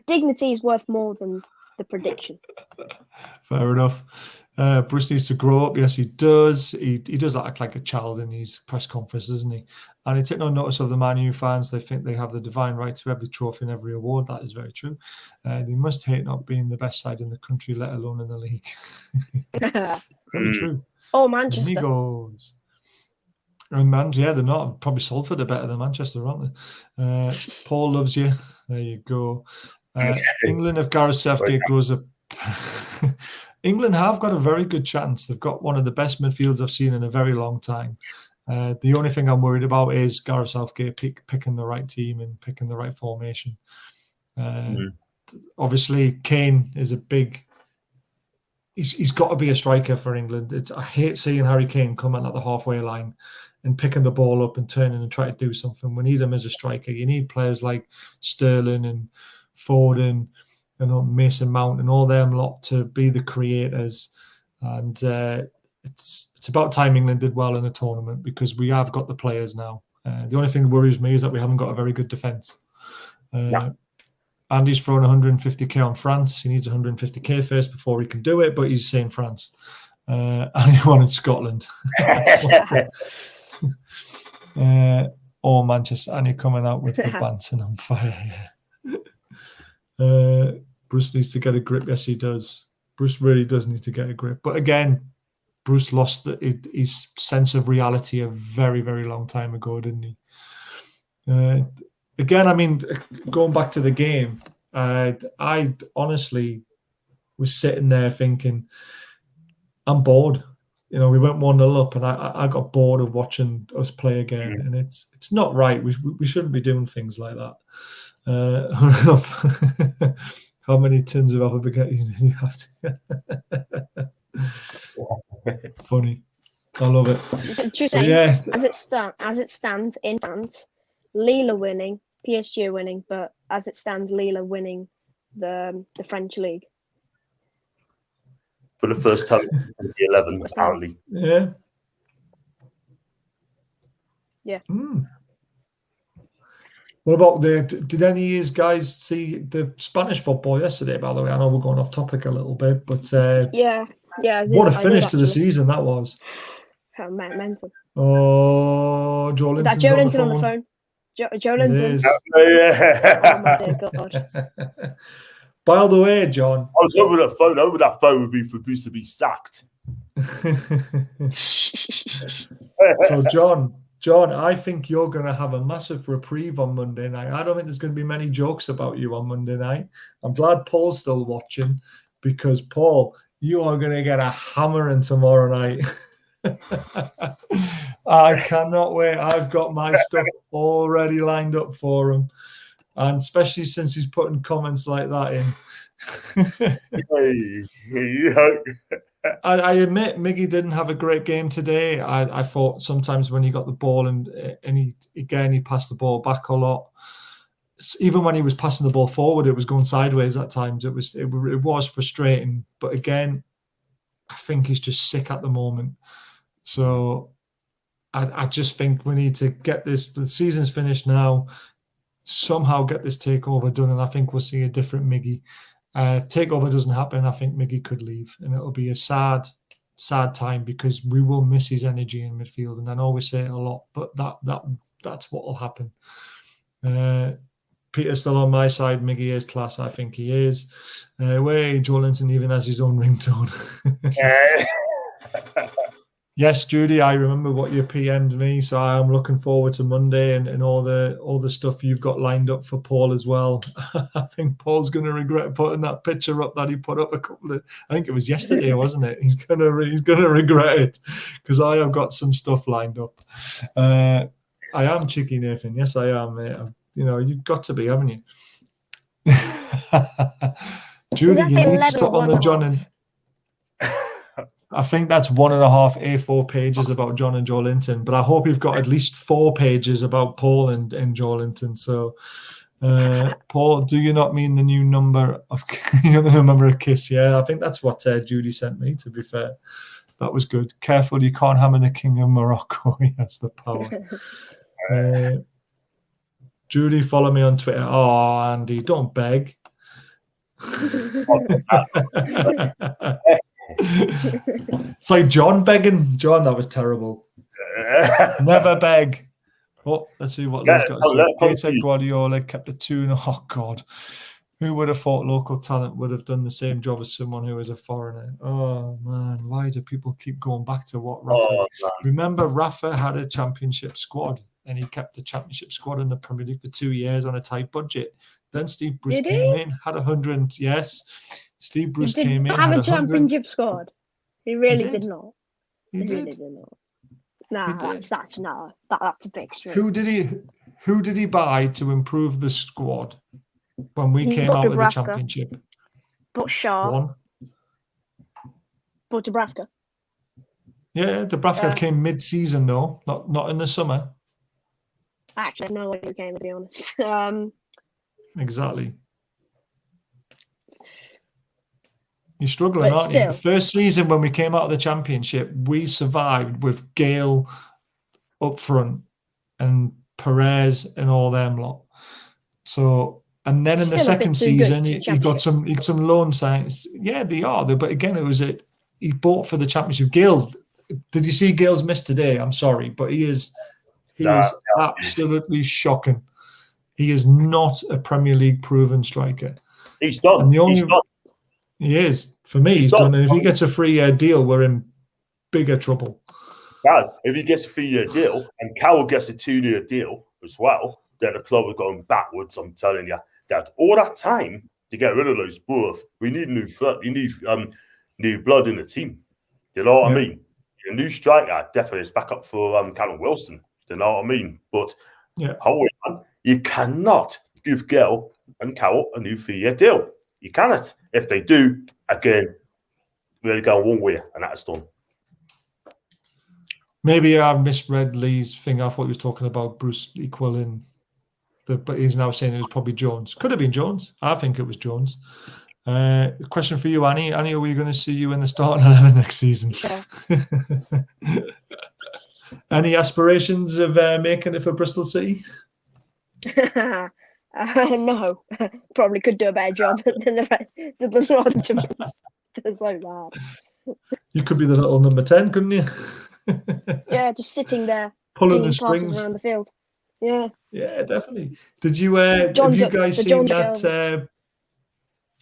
dignity is worth more than the prediction. Fair enough. Bruce needs to grow up. Yes, he does. He does act like a child in these press conferences, doesn't he? And he took no notice of the Man U fans. They think they have the divine right to every trophy and every award. That is very true. They must hate not being the best side in the country, let alone in the league. Very true. Oh, Manchester. Amigos. And they're not. Probably Salford are better than Manchester, aren't they? Paul loves you. There you go. England, if Gareth Southgate grows up. England have got a very good chance. They've got one of the best midfields I've seen in a very long time. The only thing I'm worried about is Gareth Southgate picking the right team and picking the right formation. Obviously, Kane is a big... He's got to be a striker for England. I hate seeing Harry Kane come in at the halfway line and picking the ball up and turning and trying to do something. We need him as a striker. You need players like Sterling and Foden, Mason Mount and all them lot to be the creators. And it's about time England did well in a tournament because we have got the players now. The only thing that worries me is that we haven't got a very good defence. Andy's thrown 150k on France. He needs 150k first before he can do it, but he's saying France. And he wanted Scotland. Or Manchester. And you're coming out with the Banton on fire. Bruce needs to get a grip. Yes, he does. Bruce really does need to get a grip. But again, Bruce lost his sense of reality a very, very long time ago, didn't he? Again, I mean, going back to the game, I honestly was sitting there thinking, I'm bored. You know, we went 1-0 up, and I got bored of watching us play again, and it's not right. We shouldn't be doing things like that. How many tins of alphabet you have to? Funny, I love it. Just saying, as it stands in France, Lille are winning, PSG are winning, but as it stands, Lille are winning the French league for the first time since 2011, apparently. Yeah. Yeah. What about did any of you guys see the Spanish football yesterday, by the way? I know we're going off topic a little bit, but yeah. What a finish to the season that was. Mental. Oh, Joe Linton's Joe Linton on the phone. Joe Linton. Oh my dear God. By the way, John. I was hoping that phone would be supposed to be sacked. So, John, I think you're going to have a massive reprieve on Monday night. I don't think there's going to be many jokes about you on Monday night. I'm glad Paul's still watching, because, Paul, you are going to get a hammering tomorrow night. I cannot wait. I've got my stuff already lined up for him. And especially since he's putting comments like that in. I admit Miggy didn't have a great game today. I thought sometimes when he got the ball and he passed the ball back a lot. Even when he was passing the ball forward, it was going sideways at times. It was frustrating. But again, I think he's just sick at the moment. So I just think we need to get this. The season's finished now. Somehow get this takeover done, and I think we'll see a different Miggy. If takeover doesn't happen, I think Miggy could leave, and it'll be a sad time, because we will miss his energy in midfield. And I know we say it a lot, but that's what will happen. Peter's still on my side. Miggy is class. I think he is. Joe Linton even has his own ringtone. Yes, Judy, I remember what you PM'd me, so I'm looking forward to Monday and all the stuff you've got lined up for Paul as well. I think Paul's going to regret putting that picture up that he put up I think it was yesterday, wasn't it? He's going to regret it, because I have got some stuff lined up. I am cheeky, Nathan. Yes, I am, mate. You've got to be, haven't you? Judy, you need to stop on the John and... I think that's 1.5 A4 pages about John and Joe Linton, but I hope you've got at least 4 pages about Paul and Joe Linton. So, Paul, do you not mean the new number of the number of Kiss? Yeah, I think that's what Judy sent me, to be fair. That was good. Careful, you can't hammer the King of Morocco. He has the power. Judy, follow me on Twitter. Oh, Andy, don't beg. It's like John begging. John, that was terrible. Never beg. Oh, let's see what Liz got to say. Peter Guardiola kept the tune. Oh, God. Who would have thought local talent would have done the same job as someone who is a foreigner? Oh, man. Why do people keep going back to what Rafa... Remember, Rafa had a championship squad, and he kept the championship squad in the Premier League for 2 years on a tight budget. Then Steve Bruce came in, had 100... Yes. Steve Bruce came in. Have a championship squad. He really did not. He really did not. Nah, that's a big extreme. Who did he buy to improve the squad when we came out of the championship? But Shaw. But Dubravka. Yeah, Dubravka came mid-season though, not in the summer. Actually, I have no idea who came, to be honest. Exactly. You're struggling, aren't you? The first season when we came out of the championship, we survived with Gale up front and Perez and all them lot. So, and then in the second season, you got some loan signs. Yeah, they are. But again, he bought for the championship. Gale, did you see Gale's miss today? I'm sorry, but he is absolutely shocking. He is not a Premier League proven striker. He's done. He is. For me, he's done. And if he gets a 3-year deal, we're in bigger trouble. Guys, if he gets a 3-year deal and Carroll gets a 2-year deal as well, then the club is going backwards. I'm telling you that all that time to get rid of those both, we need new blood in the team. You know what I mean? Your new striker definitely is back up for Callum Wilson. You know what I mean? But however, you cannot give Gale and Carroll a new 3-year deal. You cannot. If they do, again, really go one way, and that's done. Maybe I misread Lee's thing. I thought he was talking about Bruce equaling, but he's now saying it was probably Jones. Could have been Jones. I think it was Jones. Question for you, Annie. Annie, are we going to see you in the starting 11 next season? Sure. Any aspirations of making it for Bristol City? No, probably could do a better job than the Nottingham. They're so bad. You could be the little number 10, couldn't you? Yeah, just sitting there pulling the strings around the field. Yeah, definitely. Did you? Have you guys seen that?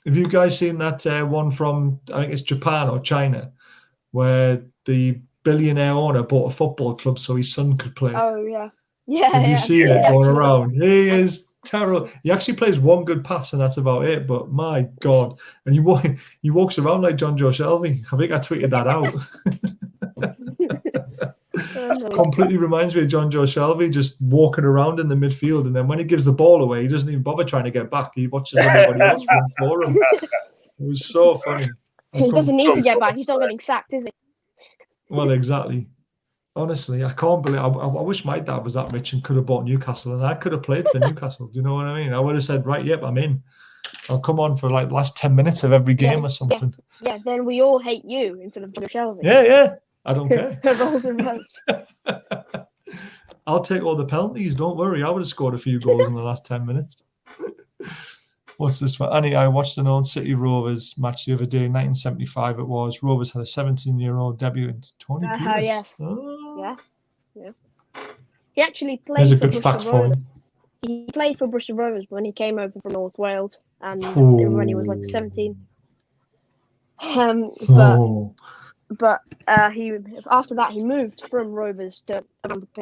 Have you guys seen that one from, I think it's Japan or China, where the billionaire owner bought a football club so his son could play? Oh yeah. Have you seen it going around? He is terrible. He actually plays one good pass and that's about it. But my God, and he walks around like John Joe Shelby. I think I tweeted that out. Completely reminds me of John Joe Shelby just walking around in the midfield, and then when he gives the ball away, he doesn't even bother trying to get back. He watches everybody else run for him. It was so funny. He doesn't need to get back. He's not getting sacked, is he? Well, exactly. Honestly, I can't believe. I wish my dad was that rich and could have bought Newcastle, and I could have played for Newcastle. Do you know what I mean? I would have said, right, yep, I'm in. I'll come on for like last 10 minutes of every game or something. Yeah, then we all hate you instead of John Shelby. Yeah. I don't care. I'll take all the penalties. Don't worry. I would have scored a few goals in the last 10 minutes. What's this one? Annie, I watched an old City Rovers match the other day, 1975 it was. Rovers had a 17-year-old debutant, Tony Pulis. Yes. Oh. Yeah. He actually played There's a for good fact for him. He played for Bristol Rovers when he came over from North Wales, and when he was like 17. But he after that he moved from Rovers to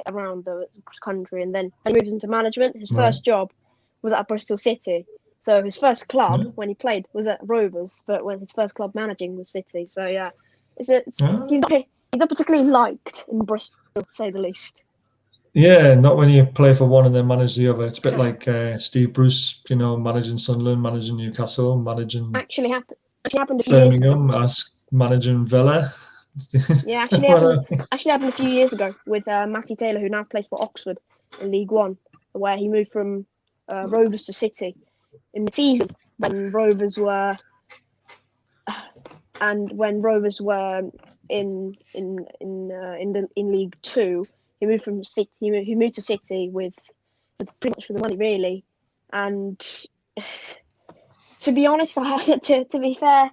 around the country, and then he moved into management. His first job was at Bristol City. So his first club when he played was at Rovers, but when his first club managing was City. So yeah, he's not particularly liked in Bristol, to say the least. Yeah, not when you play for one and then manage the other. It's a bit like Steve Bruce, managing Sunderland, managing Newcastle, managing actually happened a few Birmingham, years as managing Villa. Yeah, actually happened a few years ago with Matty Taylor, who now plays for Oxford in League One, where he moved from Rovers to City in the season when Rovers were in League Two. He moved from City. He moved to City with pretty much for the money, really. And to be honest, to be fair,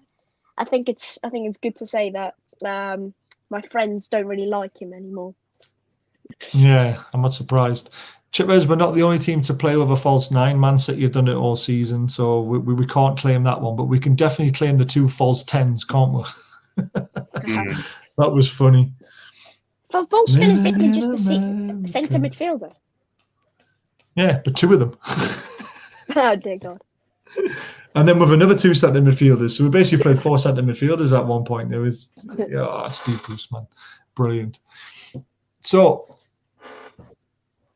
I think it's good to say that my friends don't really like him anymore. Yeah, I'm not surprised. Chippers, we're not the only team to play with a false nine. Man City have done it all season, so we can't claim that one, but we can definitely claim the 2 false 10s, can't we? That was funny. For false 10 is basically just a centre midfielder. Yeah, but 2 of them. Oh dear God. And then with another 2 centre midfielders. So we basically played 4 centre midfielders at one point. It was Steve Bruce, man. Brilliant. So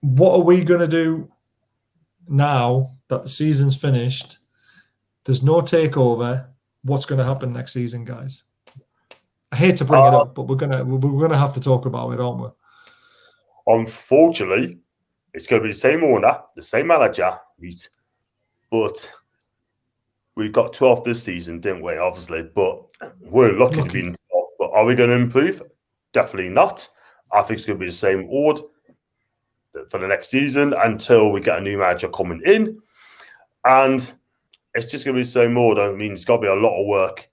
what are we going to do now that the season's finished? There's no takeover. What's going to happen next season, guys? I hate to bring it up, but we're gonna have to talk about it, aren't we? Unfortunately, it's going to be the same owner, the same manager, but we got 12th this season, didn't we? Obviously, but we're lucky to be in 12th. But are we going to improve? Definitely not. I think it's going to be the same order for the next season until we get a new manager coming in, and it's just going to be the same order. I mean, it's got to be a lot of work.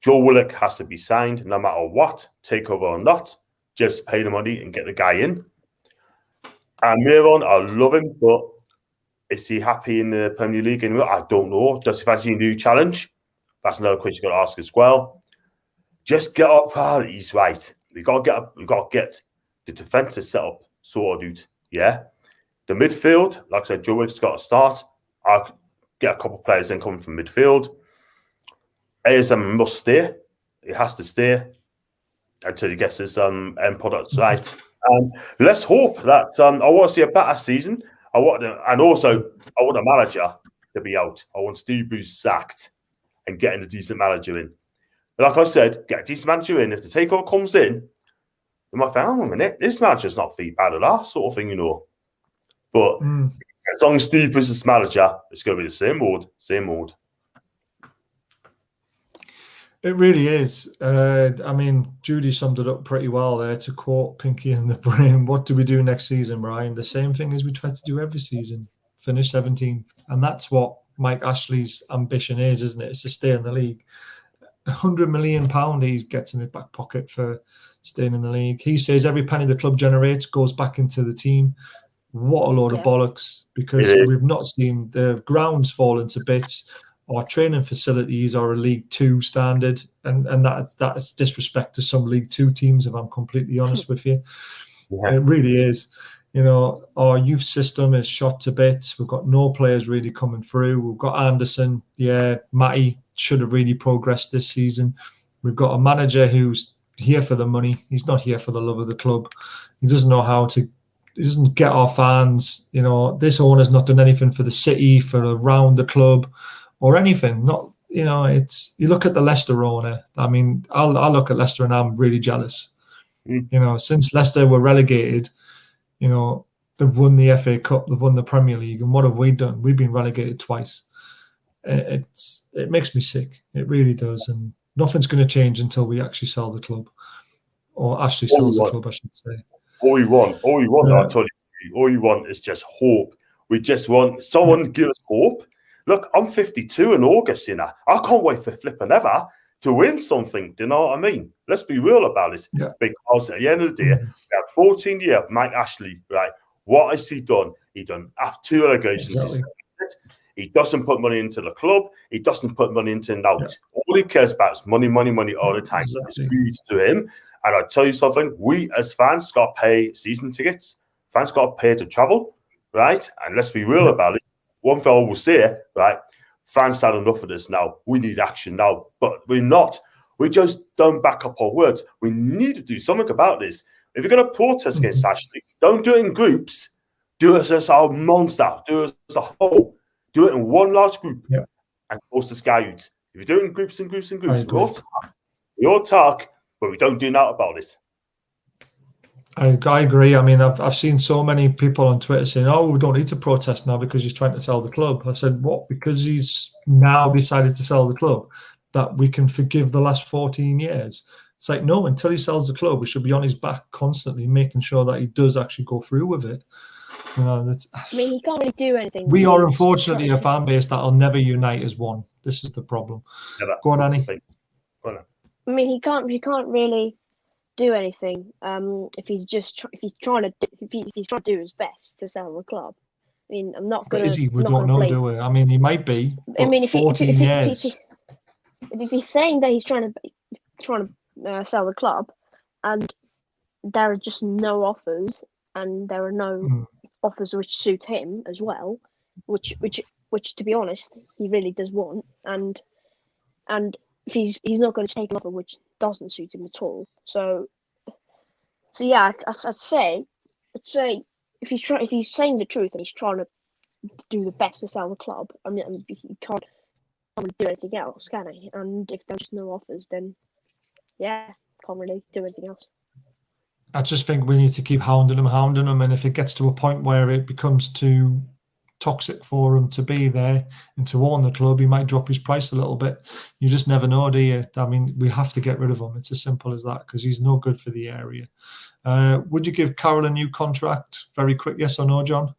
Joe Willock has to be signed no matter what, takeover or not. Just pay the money and get the guy in. And Miron, I love him, but is he happy in the Premier League anymore? I don't know. Does he fancy a new challenge? That's another question you've got to ask as well. Just get our priorities right. We've got to get the defensive setup sorted out. Yeah. The midfield, like I said, Joe Willock's got to start. I'll get a couple of players then coming from midfield. ASM must stay. It has to stay. until he gets his end products right. Let's hope that I want to see a better season. I want a manager to be out. I want Steve Bruce sacked and getting a decent manager in. Like I said, get a decent manager in. If the takeover comes in, they might think, "Oh, a minute, this manager's not bad at that sort of thing, you know." But as long as Steve Bruce is manager, it's going to be the same old. It really is. I mean, Judy summed it up pretty well there. To quote Pinky and the Brain, what do we do next season, Brian? The same thing as we try to do every season, finish 17th. And that's what Mike Ashley's ambition is, isn't it? It's to stay in the league. £100 million he gets in his back pocket for staying in the league. He says every penny the club generates goes back into the team. What a load of bollocks, because we've not seen the grounds fall into bits. Our training facilities are a League Two standard, and that's disrespect to some League Two teams, if I'm completely honest with you. Yeah. It really is. You know, our youth system is shot to bits. We've got no players really coming through. We've got Anderson. Yeah, Matty should have really progressed this season. We've got a manager who's here for the money. He's not here for the love of the club. He doesn't know how to. He doesn't get our fans. You know, this owner's not done anything for the city, for around the club, or anything. Not, you know, it's, you look at the Leicester owner. I mean, I'll look at Leicester and I'm really jealous. You know, since Leicester were relegated, you know, they've won the FA Cup, they've won the Premier League, and what have we done? We've been relegated twice. It makes me sick. It really does, and nothing's going to change until we actually sell the club, or Ashley sells the club, I should say. All we want, I told you, all you want is just hope. We just want someone to give us hope. Look, I'm 52 in August, you know. I can't wait for flipping ever to win something. Do you know what I mean? Let's be real about it. Yeah. Because at the end of the day, we have 14 years of Mike Ashley, right? What has he done? He done 2 allegations. Exactly. He doesn't put money into the club. He doesn't put money into an out. Yeah. All he cares about is money all the time. Exactly. It's to him. And I'll tell you something, we as fans got to pay season tickets. Fans got to pay to travel, right? And let's be real about it. One thing I will say, right, fans had enough of this now. We need action now. But we're not. We just don't back up our words. We need to do something about this. If you're going to protest against Ashley, don't do it in groups. Do it as a monster. Do it as a whole. Do it in one large group and post the sky out. If you do it in groups, we all talk, but we don't do nothing about it. I agree. I mean, I've seen so many people on Twitter saying, "Oh, we don't need to protest now because he's trying to sell the club." I said, "What? Because he's now decided to sell the club, that we can forgive the last 14 years?" It's like, no, until he sells the club, we should be on his back constantly, making sure that he does actually go through with it. You know, I mean, he can't really do anything. We are unfortunately a fan base that will never unite as one. This is the problem. Never. Go on, Annie. I mean, he can't really do anything if he's trying to do his best to sell the club. I mean, I'm not going to. Is he? We don't know, do we? I mean, he might be. I mean, if 14 years. If he's saying that he's trying to sell the club, and there are just no offers, and there are no offers which suit him as well, which to be honest, he really does want, and if he's not going to take an offer which doesn't suit him at all. So yeah, I'd say if he's saying the truth and he's trying to do the best to sell the club, I mean, he can't really do anything else, can he? And if there's no offers, then yeah, can't really do anything else. I just think we need to keep hounding him, and if it gets to a point where it becomes too toxic for him to be there and to own the club, he might drop his price a little bit. You just never know, do you? I mean, we have to get rid of him. It's as simple as that, because he's no good for the area. Would you give Carroll a new contract? Very quick, yes or no, John?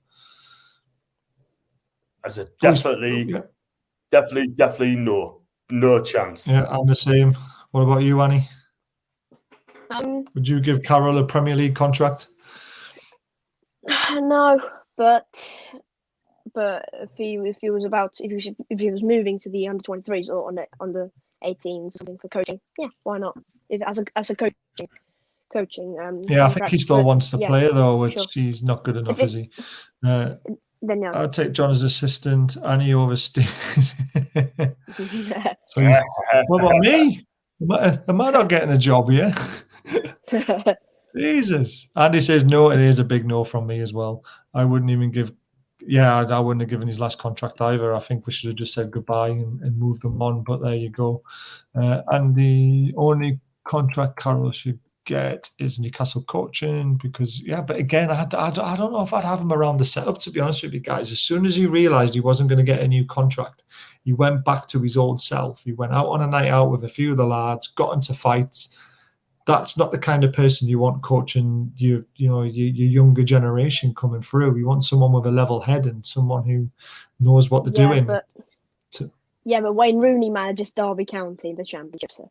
As a definitely no chance. Yeah, I'm the same. What about you, Annie? Would you give Carroll a Premier League contract? No, but if he was moving to the under 23s or under 18s or something for coaching, yeah, why not? If as a coaching. Yeah, I think he still wants to play though, which he's not good enough, is he? Then no. I'd take John as assistant, Annie over Steve. So, what about me? Am I not getting a job here? Jesus. Andy says no, it is a big no from me as well. I wouldn't even give. Yeah, I wouldn't have given his last contract either. I think we should have just said goodbye and moved him on. But there you go. And the only contract Carroll should get is Newcastle coaching because, but again, I don't know if I'd have him around the setup, to be honest with you guys. As soon as he realised he wasn't going to get a new contract, he went back to his old self. He went out on a night out with a few of the lads, got into fights. That's not the kind of person you want coaching your younger generation coming through. You want someone with a level head and someone who knows what they're doing. But Wayne Rooney manages Derby County in the Championship. So.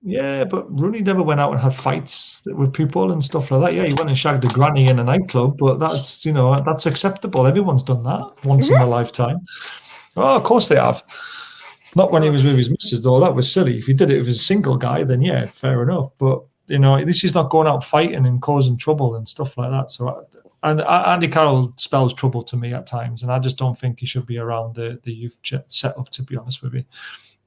Yeah, but Rooney never went out and had fights with people and stuff like that. Yeah, he went and shagged a granny in a nightclub, but that's acceptable. Everyone's done that once in their lifetime. Oh, of course they have. Not when he was with his missus, though. That was silly. If he did it with a single guy, then yeah, fair enough. But at least he's not going out fighting and causing trouble and stuff like that. So, and Andy Carroll spells trouble to me at times, and I just don't think he should be around the youth setup, to be honest with you.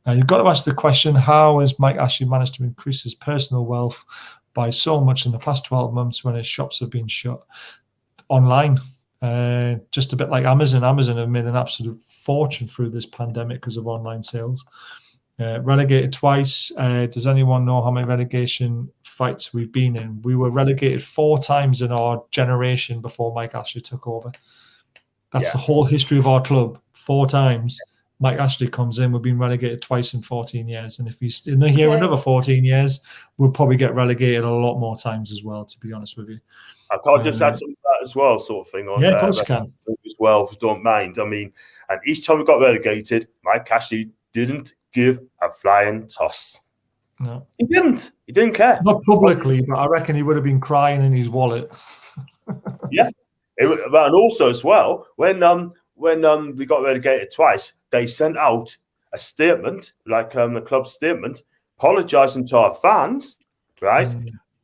You've got to ask the question, how has Mike Ashley managed to increase his personal wealth by so much in the past 12 months when his shops have been shut? Online. Just a bit like Amazon. Amazon have made an absolute fortune through this pandemic because of online sales. Relegated twice. Does anyone know how many relegation fights we've been in? We were relegated 4 times in our generation before Mike Ashley took over. That's the whole history of our club. 4 times. Mike Ashley comes in. We've been relegated twice in 14 years. And if he's in here another 14 years, we'll probably get relegated a lot more times as well, to be honest with you. I can't just add something to that as well, sort of thing. Of course you can. As well, if you don't mind. I mean, and each time we got relegated, Mike Ashley didn't give a flying toss. No. He didn't. He didn't care. Not publicly, but I reckon he would have been crying in his wallet. Yeah. And also as well, when we got relegated twice, they sent out a statement, like the club statement, apologising to our fans, right?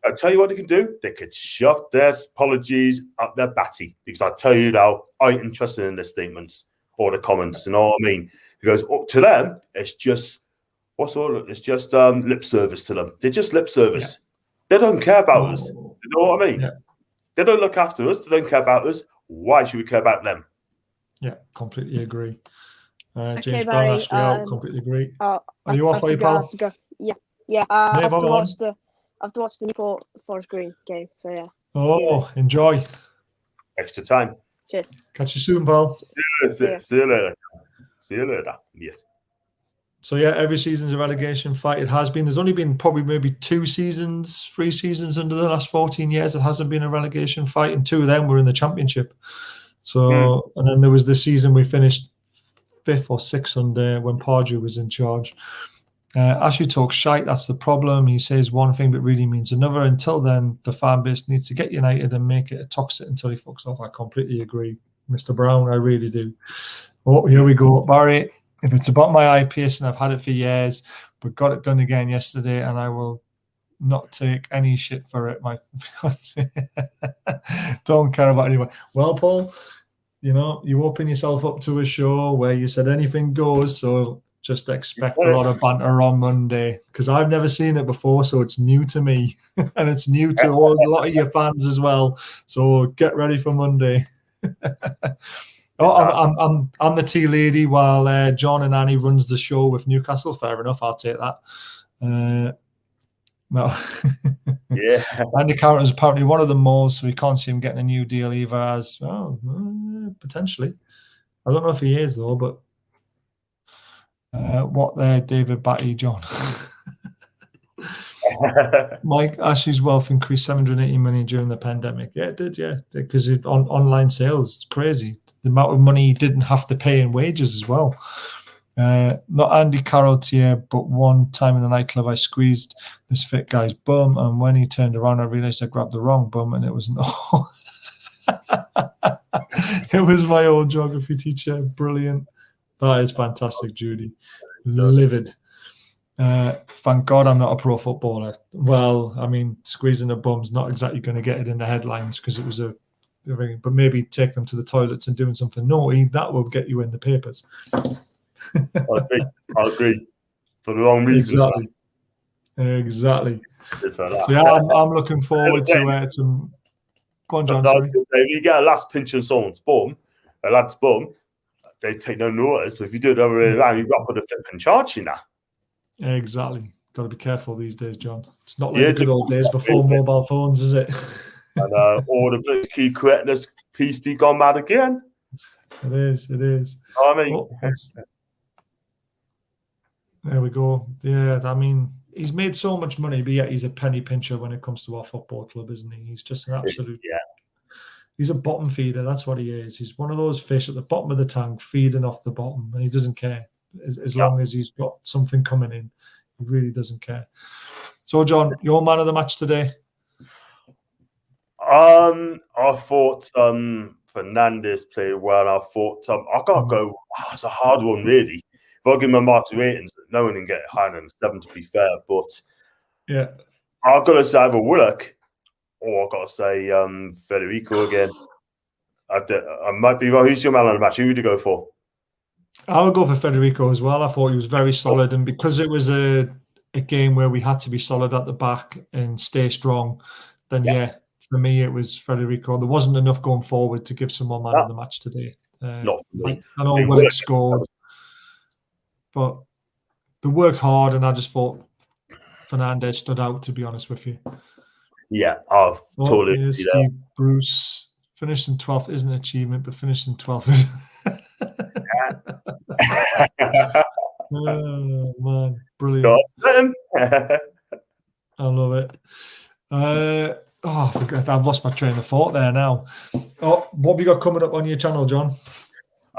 I'll tell you what they can do. They could shove their apologies up their batty, because I tell you now, I ain't interested in the statements or the comments. You know what I mean? Because to them, it's just lip service to them. They're just lip service. Yeah. They don't care about us. You know what I mean? Yeah. They don't look after us. They don't care about us. Why should we care about them? Yeah, completely agree. James okay, Brown, Barry, Ashley out, completely agree. Are you off, are you, pal? Yeah. I have to watch the Newport Forest Green game. So yeah. Oh, enjoy. Extra time. Cheers. Catch you soon, pal. See you later. See you later. Yes. So yeah, every season's a relegation fight. It has been. There's only been probably maybe 3 seasons under the last 14 years. It hasn't been a relegation fight, and 2 of them were in the Championship. So, and then there was the season we finished 5th or 6th under when Pardew was in charge. Ashley talks shite. That's the problem. He says one thing but really means another. Until then, the fan base needs to get united and make it a toxic until he fucks off. I completely agree, Mr. Brown. I really do. Oh, here we go, Barry. If it's about my eye piercing, I've had it for years, but got it done again yesterday, and I will not take any shit for it. My don't care about anyone. Well, Paul, you open yourself up to a show where you said anything goes, so just expect a lot of banter on Monday, because I've never seen it before, so it's new to me, and it's new to a lot of your fans as well. So get ready for Monday. Oh, I'm the tea lady while John and Annie runs the show with Newcastle. Fair enough, I'll take that. No. Yeah. Andy Carroll is apparently one of the moles, so we can't see him getting a new deal either. As potentially, I don't know if he is though. But what there, David Batty, John. Mike Ashley's wealth increased 780 million during the pandemic. Yeah, it did. Yeah, because online sales, it's crazy. The amount of money he didn't have to pay in wages as well. Not Andy Carroll tier, but one time in the nightclub I squeezed this fit guy's bum, and when he turned around I realised I grabbed the wrong bum, and it was it was my old geography teacher. Brilliant. That is fantastic, Judy. Livid. Thank God I'm not a pro footballer. Well, I mean, squeezing a bum's not exactly going to get it in the headlines because it was but maybe take them to the toilets and doing something naughty, that will get you in the papers. I agree. For the wrong reasons. Exactly. So yeah, I'm looking forward to some. Go on, John. Sorry. If you get a last pinch on someone's bum, a lad's bum, they take no notice. But if you do it the other way around, you've got to put a flipping charge in that. Exactly. Got to be careful these days, John. It's not like the good old days before mobile phones, is it? And all the key correctness PC gone mad again. It is. I mean, there we go. Yeah, I mean, he's made so much money, but yet he's a penny pincher when it comes to our football club, isn't he? He's just an absolute. Yeah. He's a bottom feeder. That's what he is. He's one of those fish at the bottom of the tank, feeding off the bottom, and he doesn't care as long as he's got something coming in. He really doesn't care. So, John, your man of the match today? I thought Fernandez played well. I thought I gotta go. It's a hard one, really. If I give my marks ratings, no one can get higher than 7, to be fair. But yeah, I've got to say either Willock or I've got to say Federico again. I might be wrong. Who's your man of the match? Who would you go for? I would go for Federico as well. I thought he was very solid, and because it was a game where we had to be solid at the back and stay strong, then for me it was Federico. There wasn't enough going forward to give someone man of the match today. Not for me. I know Willock scored, but they worked hard, and I just thought Fernandez stood out, to be honest with you. Yeah, I've totally. Steve Bruce finished in 12th isn't an achievement, but finished in 12th. Oh man, brilliant! I love it. I forgot. I've lost my train of thought there now. Oh, what have you got coming up on your channel, John?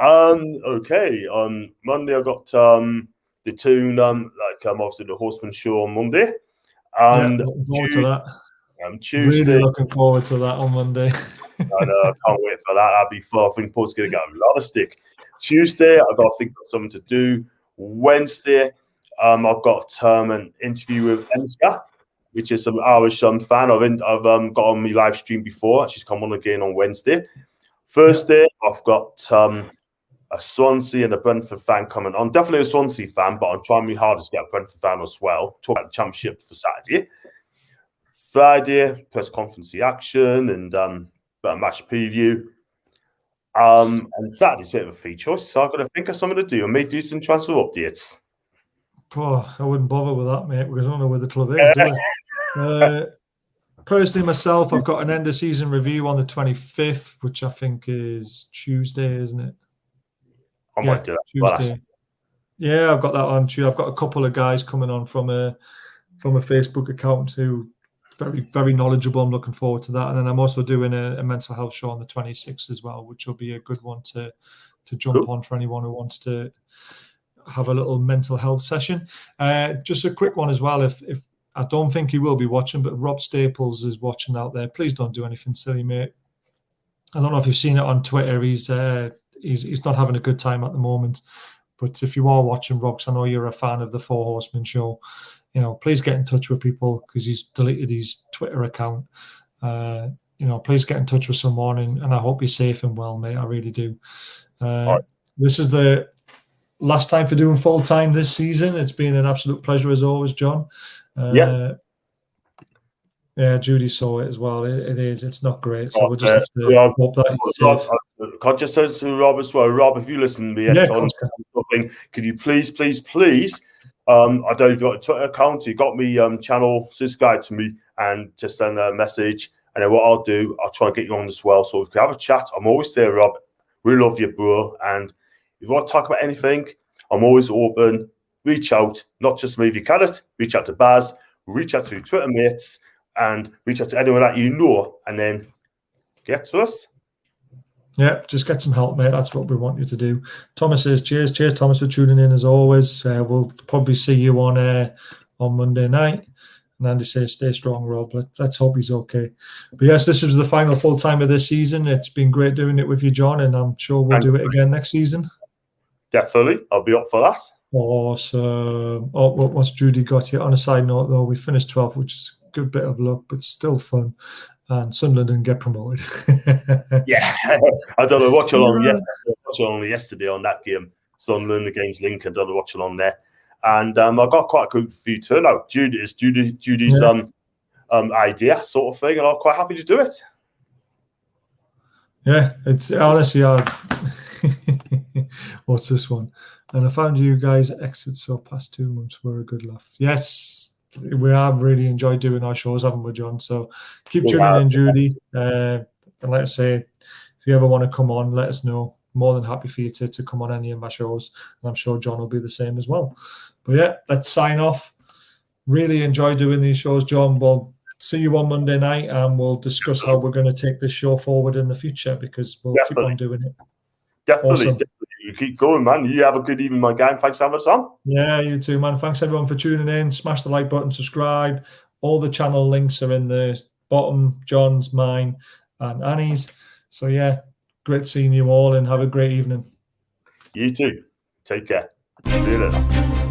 Okay. On Monday, I got the tune, obviously the Horseman show on Monday, and looking forward to that. Tuesday, really looking forward to that on Monday. I know, I can't wait for that. That'll be fun. I think Paul's going to get a lot of stick. Tuesday, I've got to think of something to do. Wednesday, I've got an interview with Emska, which is some Irish fan I've got on my live stream before. She's come on again on Wednesday. Thursday, I've got a Swansea and a Brentford fan coming on. Definitely a Swansea fan, but I'm trying my hardest to get a Brentford fan as well. Talk about the championship for Saturday. Friday, press conference action and a match preview. And Saturday's a bit of a free choice, so I've got to think of something to do. I may do some transfer updates. Oh, I wouldn't bother with that, mate, because I don't know where the club is, do I? Personally, myself, I've got an end of season review on the 25th, which I think is Tuesday, isn't it? I might do that. Tuesday. Yeah, I've got that on Tuesday. I've got a couple of guys coming on from a Facebook account who very, very knowledgeable. I'm looking forward to that. And then I'm also doing a mental health show on the 26th as well, which will be a good one to jump on for anyone who wants to have a little mental health session. Just a quick one as well. If I don't think he will be watching, but Rob Staples is watching out there. Please don't do anything silly, mate. I don't know if you've seen it on Twitter. He's not having a good time at the moment. But if you are watching, Rob, I know you're a fan of the Four Horsemen show, please get in touch with people because he's deleted his Twitter account. Please get in touch with someone, and I hope you're safe and well, mate. I really do. This is the last time for doing FullTyne this season. It's been an absolute pleasure as always, John. Yeah, Judy saw it as well. It is. It's not great. So we'll just have to hope that he's safe. I just said to Rob as well. Rob, if you listen to me, could you please, I don't know if you've got a Twitter account, you got me channel subscribe to me and just send a message. And then what I'll do, I'll try and get you on as well. So if we can have a chat, I'm always there, Rob. We love you, bro. And if you want to talk about anything, I'm always open. Reach out, not just me if you can it. Reach out to Baz, reach out to your Twitter mates, and reach out to anyone that you know, and then get to us. Yeah, just get some help, mate. That's what we want you to do. Thomas says, cheers, Thomas, for tuning in as always. We'll probably see you on Monday night. And Andy says, stay strong, Rob. Let's hope he's okay. But yes, this was the final FullTyne of this season. It's been great doing it with you, John, and I'm sure we'll do it again next season. Definitely. I'll be up for that. Awesome. Oh, what's Judy got here? On a side note, though, we finished 12th, which is a good bit of luck, but still fun. And Sunderland didn't get promoted. Yeah. I don't know. Watch along yesterday on that game. Sunderland against Lincoln. Don't know watch along there. And I got quite a good few turnout. Judy's idea sort of thing, and I'm quite happy to do it. Yeah, it's honestly hard. What's this one? And I found you guys exit so past 2 months were a good laugh. Yes, we have really enjoyed doing our shows, haven't we, John? So keep tuning in, Judy. And like I say, if you ever want to come on, let us know. More than happy for you to come on any of my shows. And I'm sure John will be the same as well. But yeah, let's sign off. Really enjoy doing these shows, John. We'll see you on Monday night and we'll discuss how we're going to take this show forward in the future, because we'll keep on doing it. Definitely. You keep going, man. You have a good evening, my guy. Thanks so much, Sam. Yeah, you too, man. Thanks everyone for tuning in. Smash the like button, subscribe. All the channel links are in the bottom, John's, mine, and Annie's. So yeah, great seeing you all and have a great evening. You too. Take care. See you later.